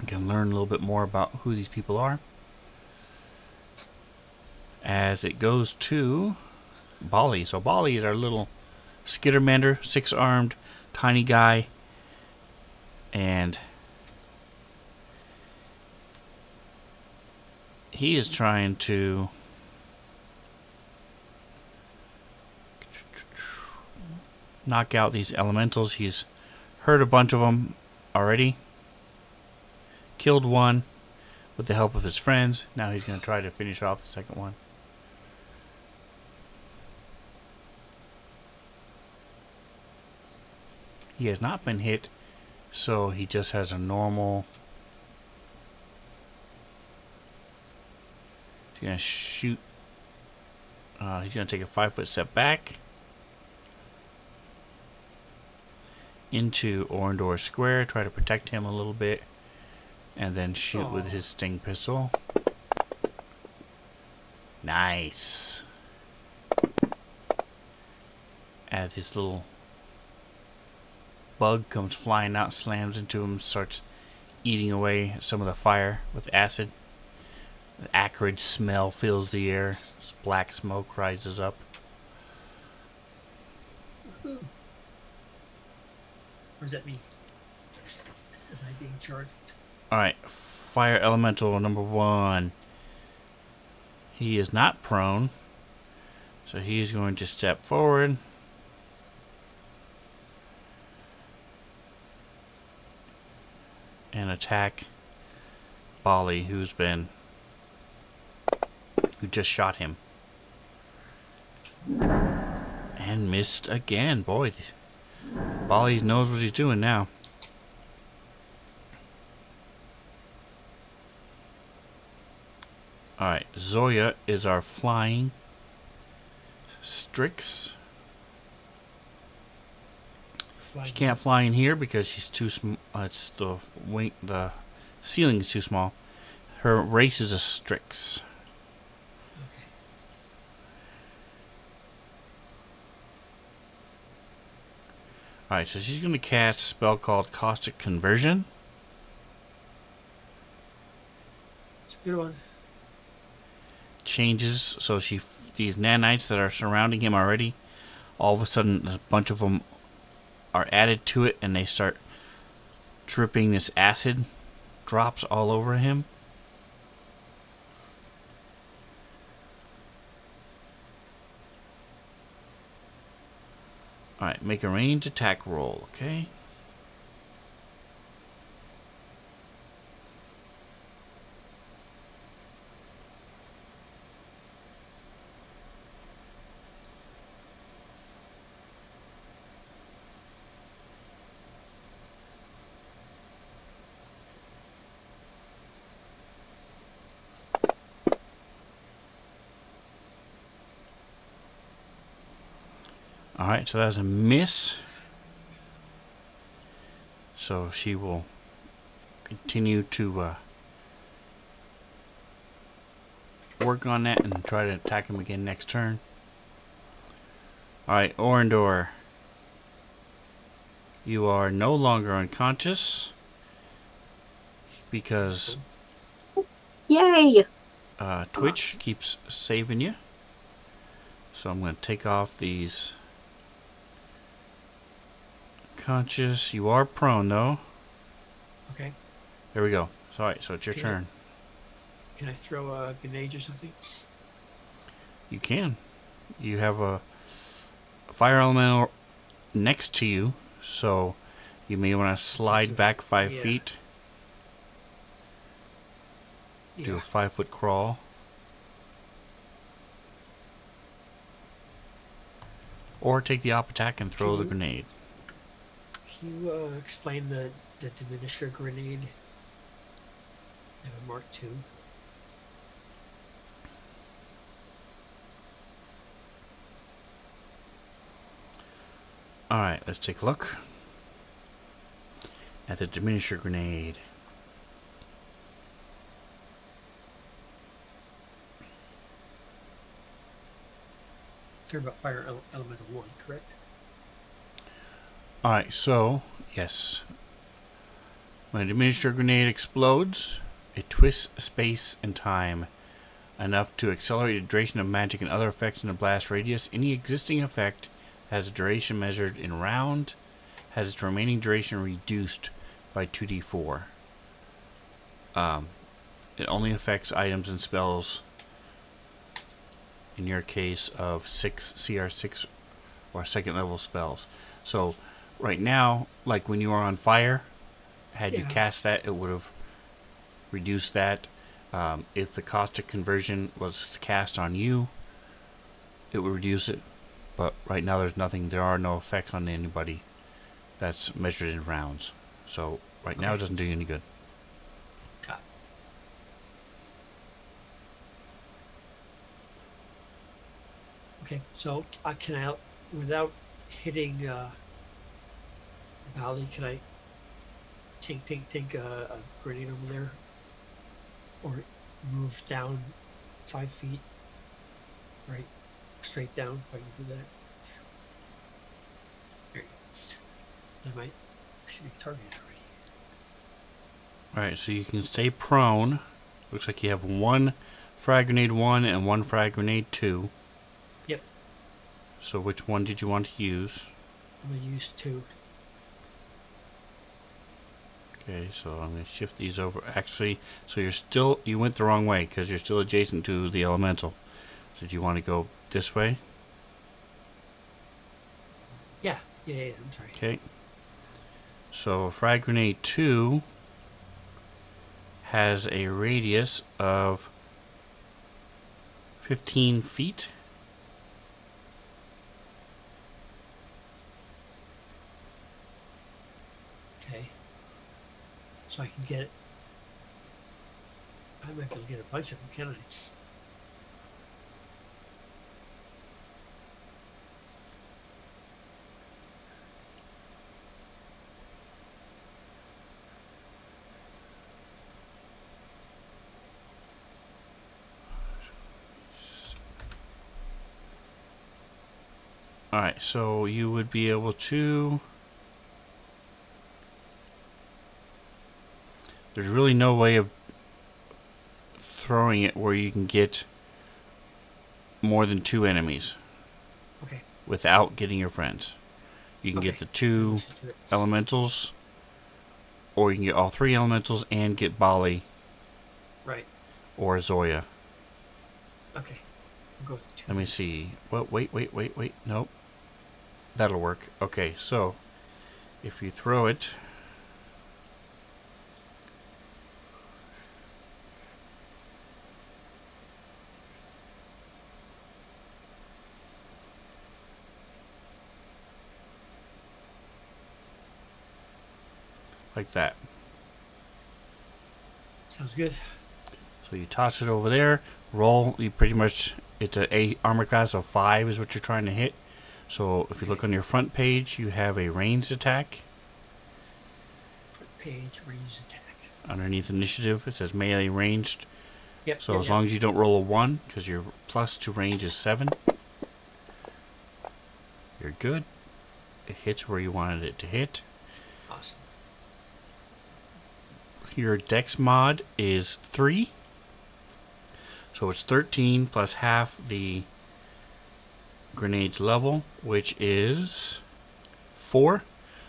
can learn a little bit more about who these people are. As it goes to Bali. So Bali is our little skittermander, 6-armed, tiny guy. And he is trying to knock out these elementals. He's hurt a bunch of them already. Killed one with the help of his friends. Now he's going to try to finish off the second one. He has not been hit, so he just has a normal... He's going to shoot. He's going to take a 5-foot step back. into Orendor's square, try to protect him a little bit, and then shoot with his sting pistol. Nice. As this little bug comes flying out, slams into him, starts eating away some of the fire with acid. The acrid smell fills the air. This black smoke rises up. What does that mean? Am I being charged? Alright, fire elemental number 1. He is not prone, so he is going to step forward. And attack Bali, who just shot him. And missed again. Boy, Bali knows what he's doing now. Alright, Zoya is our flying Strix. She can't fly in here because she's too small. It's the ceiling is too small. Her race is a Strix. Okay. Alright, so she's going to cast a spell called Caustic Conversion. It's a good one. Changes, so these nanites that are surrounding him already, all of a sudden a bunch of them are added to it, and they start dripping this acid drops all over him. Alright, make a range attack roll, okay? Alright, so that's a miss. So she will continue to work on that and try to attack him again next turn. Alright, Orendor. You are no longer unconscious because Yay! Twitch keeps saving you. So I'm going to take off these conscious. You are prone though. Okay. There we go. Alright, so it's your turn. Can I throw a grenade or something? You can. You have a fire elemental next to you, so you may want to slide back 5 feet. Do a 5-foot crawl. Or take the op attack and throw the grenade. Can you explain the diminisher grenade? I have a Mark II. Alright, let's take a look at the diminisher grenade. Talking about fire elemental 1, correct? Alright, so, yes. When a diminisher grenade explodes, it twists space and time enough to accelerate the duration of magic and other effects in the blast radius. Any existing effect has a duration measured in round, has its remaining duration reduced by 2d4. It only affects items and spells, in your case, of CR6 or second level spells. So, right now, like when you are on fire, had you cast that, it would have reduced that. If the caustic conversion was cast on you, it would reduce it. But right now there's nothing, there are no effects on anybody that's measured in rounds. So right now it doesn't do you any good. Got it. Okay, so can I, without hitting Valley, can I take a grenade over there? Or move down 5 feet? Right? Straight down, if I can do that. There you go. That might should be targeted already. Alright, so you can stay prone. Looks like you have 1 frag grenade 1 and 1 frag grenade 2. Yep. So which one did you want to use? I'm gonna use 2. Okay, so I'm going to shift these over. Actually, so you went the wrong way because you're still adjacent to the elemental. So do you want to go this way? Yeah, I'm sorry. Okay. So frag grenade 2 has a radius of 15 feet. Okay. So I can get... I might be able to get a bunch of them, can't I? Alright, so you would be able to... There's really no way of throwing it where you can get more than 2 enemies. Okay. Without getting your friends. You can get the 2 elementals, or you can get all 3 elementals and get Bali. Right. Or Zoya. Okay. I'll go with 2. Let me see. Well, wait. Nope. That'll work. Okay, so if you throw it, like that. Sounds good. So you toss it over there, roll. You pretty much, it's a armor class of 5 is what you're trying to hit. So if you look on your front page, you have a ranged attack. Front page, ranged attack. Underneath initiative, it says melee ranged. Yep. So as long as you don't roll a 1, because your plus to range is 7, you're good. It hits where you wanted it to hit. Awesome. Your dex mod is 3. So it's 13 plus half the grenade's level, which is 4.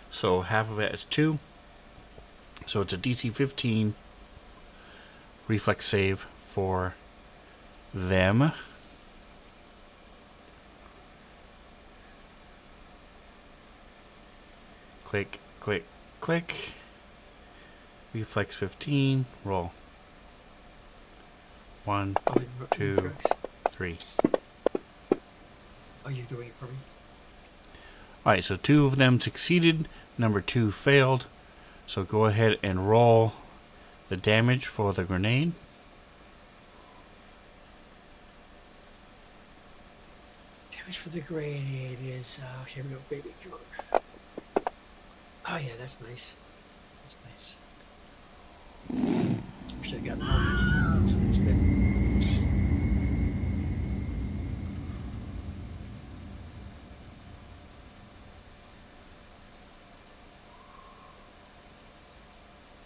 So half of it is 2. So it's a DC 15 reflex save for them. Click, click, click. Reflex 15. Roll. 1, 2, 3. Oh, you're doing it for me? Alright, so 2 of them succeeded. Number 2 failed. So go ahead and roll the damage for the grenade. Damage for the grenade is... here we go, baby. Come on. Oh, yeah, that's nice. That's nice. Wish I got more. That's good.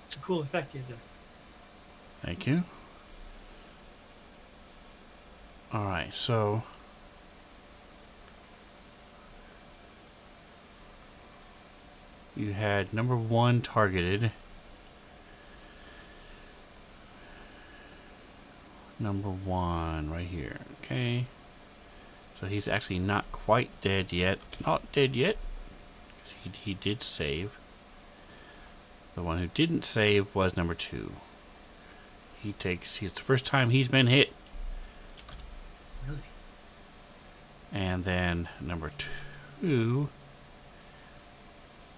It's a cool effect you did. Thank you. Alright, so you had number 1 targeted. Number 1 right here. Okay. So he's actually not quite dead yet. Not dead yet. Because he did save. The one who didn't save was number 2. He's the first time he's been hit. Really? And then number 2.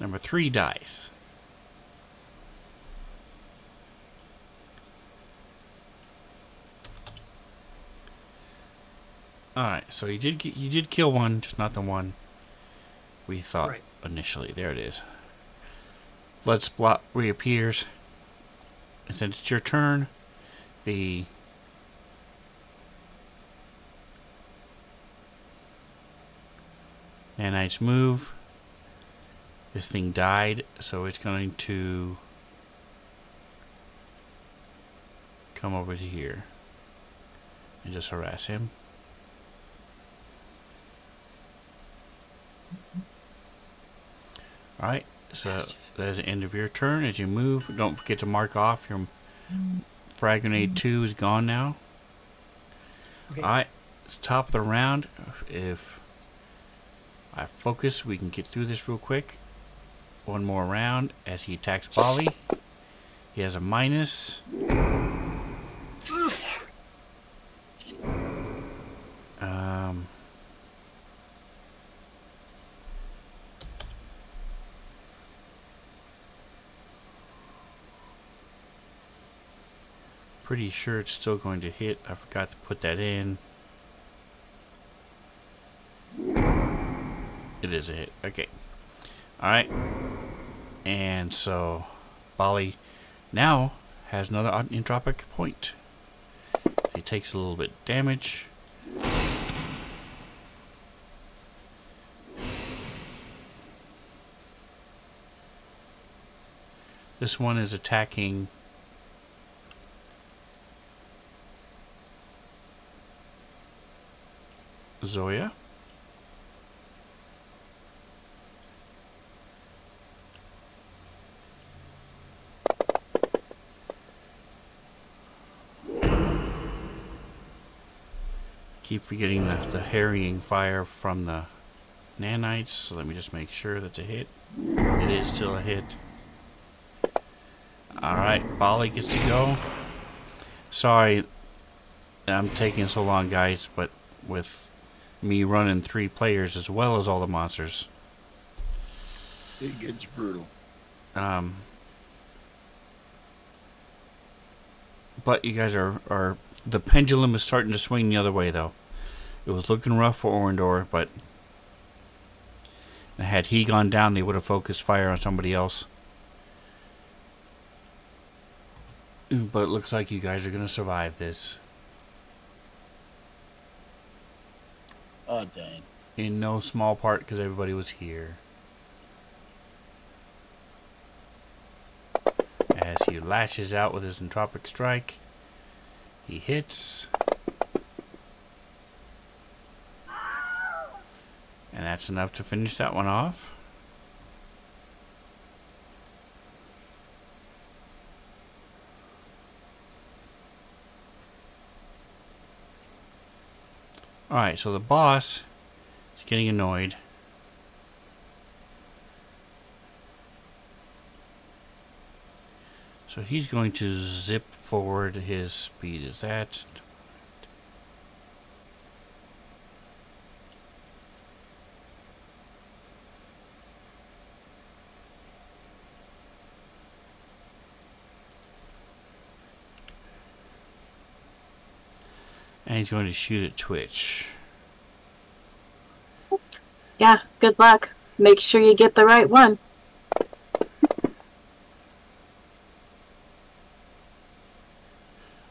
Number 3 dies. Alright, so you did kill one, just not the one we thought Right. initially. There it is. blood spot reappears. And since it's your turn, the nanites move. This thing died, so it's going to come over to here and just harass him. Alright, so that's the end of your turn. As you move, don't forget to mark off your frag grenade 2 is gone now. Okay. Alright, it's top of the round. If I focus, we can get through this real quick. One more round as he attacks Bali. He has a minus. Pretty sure it's still going to hit. I forgot to put that in. It is a hit. Okay. Alright. And so Bali now has another entropic point. He takes a little bit damage. This one is attacking Zoya. Keep forgetting the harrying fire from the nanites, so let me just make sure that's a hit. It is still a hit. Alright, Bali gets to go. Sorry I'm taking so long, guys, but with me running 3 players as well as all the monsters, It gets brutal. but you guys are the pendulum is starting to swing the other way, though. It was looking rough for Orindor, but had he gone down, they would have focused fire on somebody else. But it looks like you guys are going to survive this. Oh, dang. In no small part because everybody was here. As he lashes out with his entropic strike, he hits. And that's enough to finish that one off. Alright, so the boss is getting annoyed. So he's going to zip forward. His speed is that. And he's going to shoot at Twitch. Yeah, good luck. Make sure you get the right one.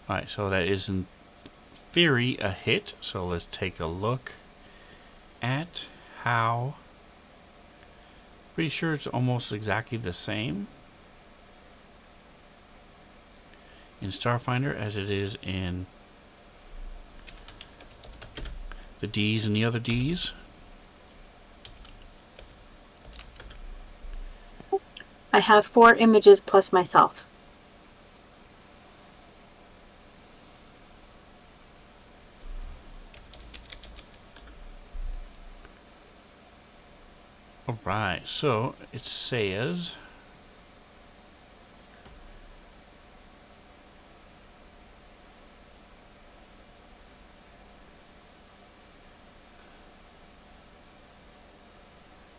Alright, so that is in theory a hit. So let's take a look at how. Pretty sure it's almost exactly the same in Starfinder as it is in the D's and the other D's. I have 4 images plus myself. Alright, so it says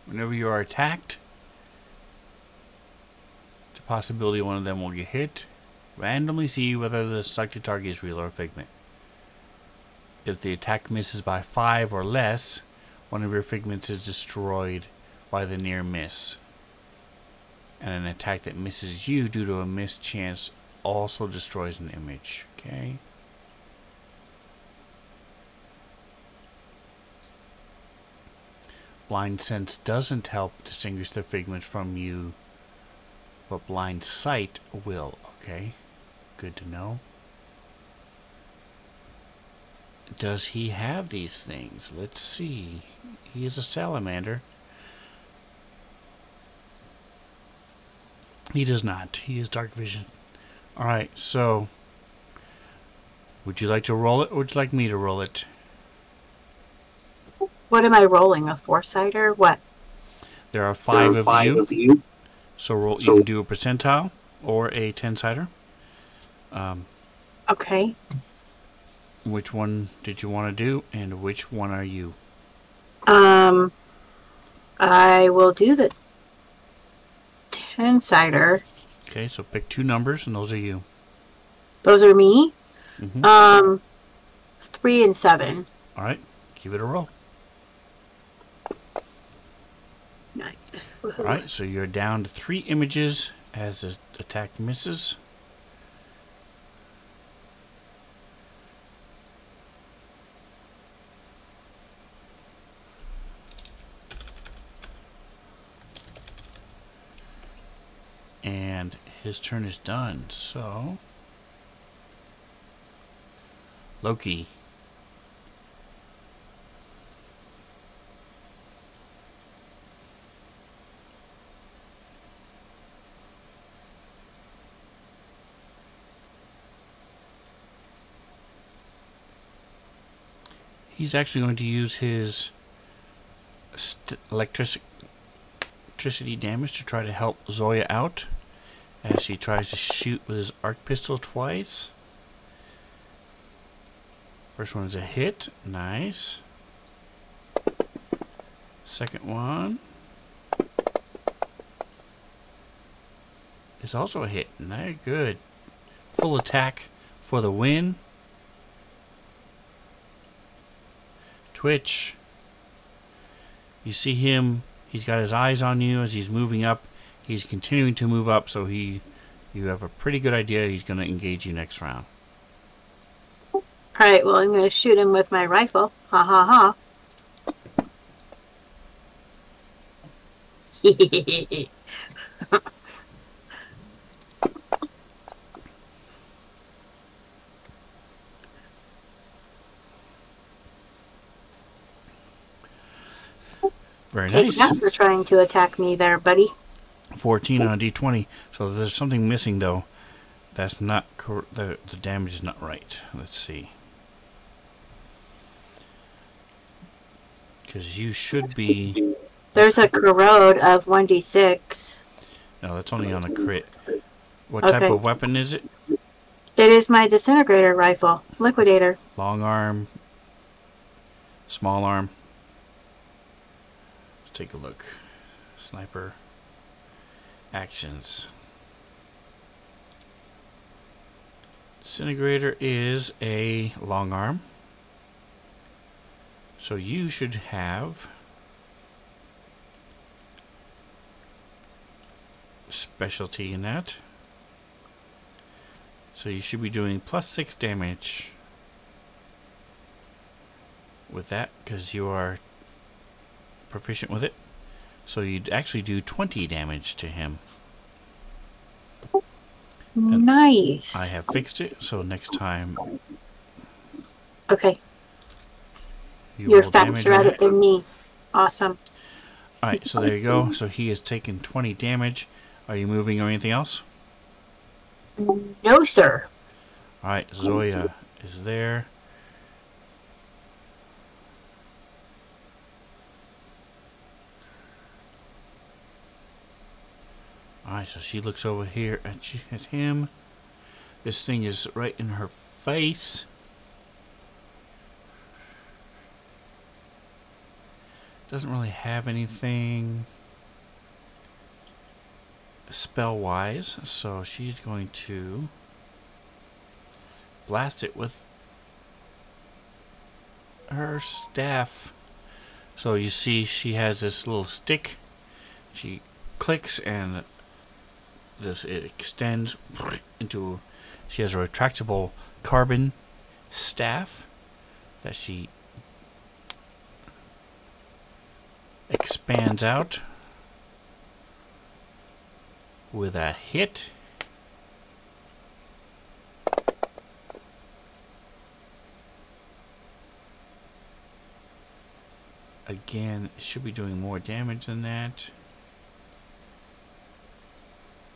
whenever you are attacked, it's a possibility one of them will get hit. Randomly see whether the selected target is real or a figment. If the attack misses by 5 or less, one of your figments is destroyed by the near miss. And an attack that misses you due to a mischance also destroys an image. Okay. Blind sense doesn't help distinguish the figments from you, but blind sight will. Okay. Good to know. Does he have these things? Let's see. He is a salamander. He does not. He is dark vision. Alright, so would you like to roll it or would you like me to roll it? What am I rolling? A 4-sider? What? There are five of you. So roll. You can do a percentile or a 10-sider. Okay. Which one did you want to do, and which one are you? I will do the 10-sider. Okay, so pick two numbers, and those are you. Those are me. Mm-hmm. 3 and 7. All right, give it a roll. 9. All right, so you're down to 3 images as the attack misses. And his turn is done, so Loki. He's actually going to use his electricity damage to try to help Zoya out as he tries to shoot with his arc pistol twice. First one is a hit. Nice. Second one is also a hit. Very good. Full attack for the win. Twitch. You see him. He's got his eyes on you as he's moving up. He's continuing to move up, so you have a pretty good idea he's going to engage you next round. Alright, well, I'm going to shoot him with my rifle. Ha ha ha. Very Take nice. that for trying to attack me there, buddy. 14 on a d20. So there's something missing, though. That's not the damage is not right. Let's see. Because you should be... There's a corrode of 1d6. No, that's only on a crit. What type of weapon is it? It is my disintegrator rifle. Liquidator. Long arm. Small arm. Let's take a look. Sniper. Actions. Disintegrator is a long arm. So you should have specialty in that. So you should be doing +6 damage with that because you are proficient with it. So you'd actually do 20 damage to him. And nice. I have fixed it, so next time Okay. you You're roll damage faster on at it than me. Awesome. Alright, so there you go. So he has taken 20 damage. Are you moving or anything else? No, sir. Alright, Zoya is there. Alright, so she looks over here at him. This thing is right in her face. Doesn't really have anything spell-wise, so she's going to blast it with her staff. So you see she has this little stick. She clicks and it extends into. She has a retractable carbon staff that she expands out with a hit. Again, it should be doing more damage than that.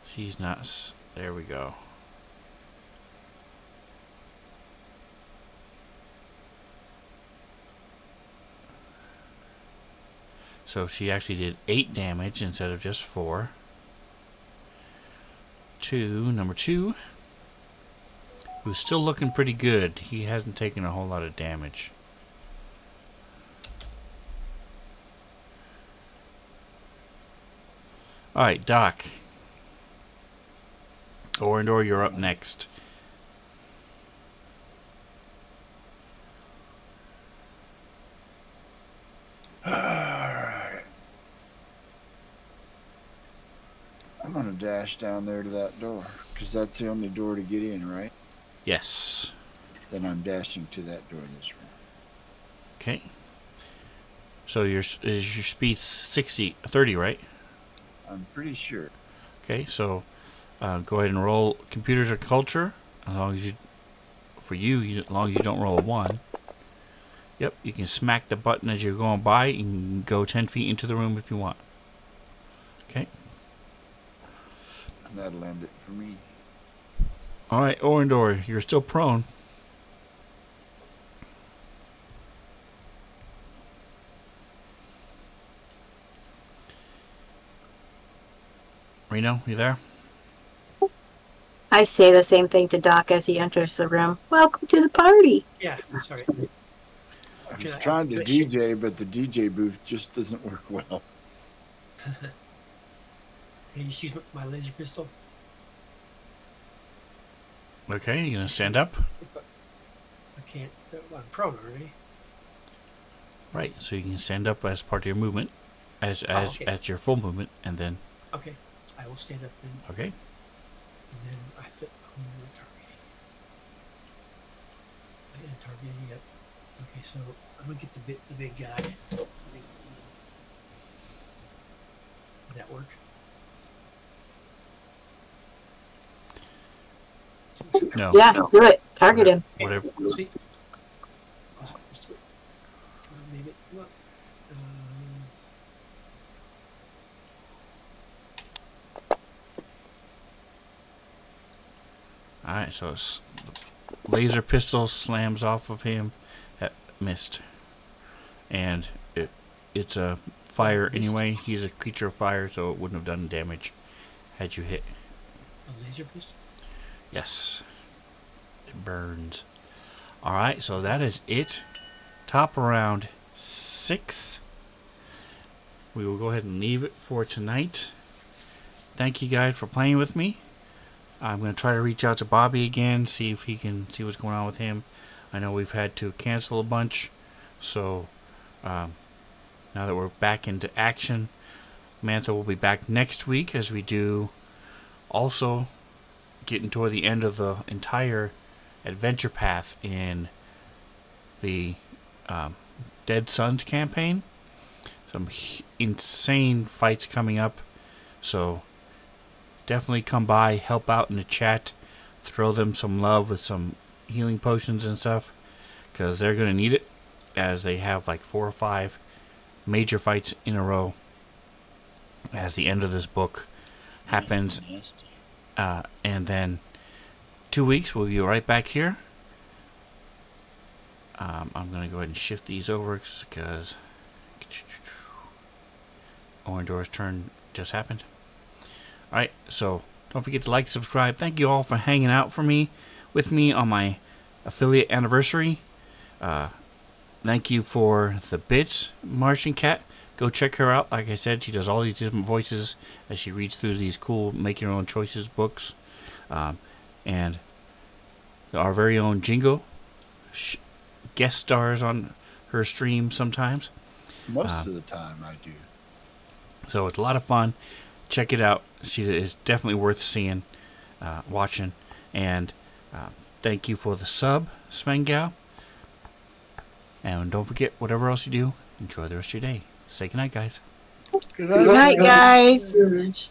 She's not. There we go. So she actually did 8 damage instead of just 4. To number 2, who's still looking pretty good. He hasn't taken a whole lot of damage. Alright, Doc. Orindor, you're up next. Alright. I'm gonna dash down there to that door, because that's the only door to get in, right? Yes. Then I'm dashing to that door this room. Okay. So your speed 30, right? I'm pretty sure. Okay, so go ahead and roll computers or culture. As long as as long as you don't roll a 1. Yep, you can smack the button as you're going by. You can go 10 feet into the room if you want. Okay. And that'll end it for me. Alright, Orindor, you're still prone. Reno, you there? I say the same thing to Doc as he enters the room. Welcome to the party. Yeah, sorry. I was trying to DJ, but the DJ booth just doesn't work well. Can you just use my laser pistol? Okay, you gonna stand up? I can't. I'm prone already. Right, so you can stand up as part of your movement, okay. at your full movement, and then. Okay, I will stand up then. Okay. And then I have to. Who am I targeting? I didn't target it yet. Okay, so I'm gonna get the big guy. The big beam. Did that work? No. Yeah, do it. Target him. Whatever. Sweet. Awesome. Let's do it. Come on, baby. Come on. Alright, so laser pistol slams off of him. Missed. And it's a fire anyway. He's a creature of fire, so it wouldn't have done damage had you hit. A laser pistol? Yes. It burns. Alright, so that is it. Top around 6. We will go ahead and leave it for tonight. Thank you guys for playing with me. I'm going to try to reach out to Bobby again, see if he can see what's going on with him. I know we've had to cancel a bunch, so now that we're back into action, Mantha will be back next week as we do also getting toward the end of the entire adventure path in the Dead Suns campaign. Some insane fights coming up, so definitely come by, help out in the chat, throw them some love with some healing potions and stuff, because they're going to need it, as they have like 4 or 5 major fights in a row as the end of this book happens. And then 2 weeks we'll be right back here. I'm going to go ahead and shift these over because Orindor's turn just happened. Alright, so don't forget to like, subscribe. Thank you all for hanging out with me on my affiliate anniversary. Thank you for the bits, Martian Cat. Go check her out. Like I said, she does all these different voices as she reads through these cool Make Your Own Choices books. And our very own Jingo guest stars on her stream sometimes. Most of the time I do. So it's a lot of fun. check it out. She is definitely worth seeing, watching. And thank you for the sub, Svengal. And don't forget, whatever else you do, enjoy the rest of your day. Say goodnight, guys. Good night, guys.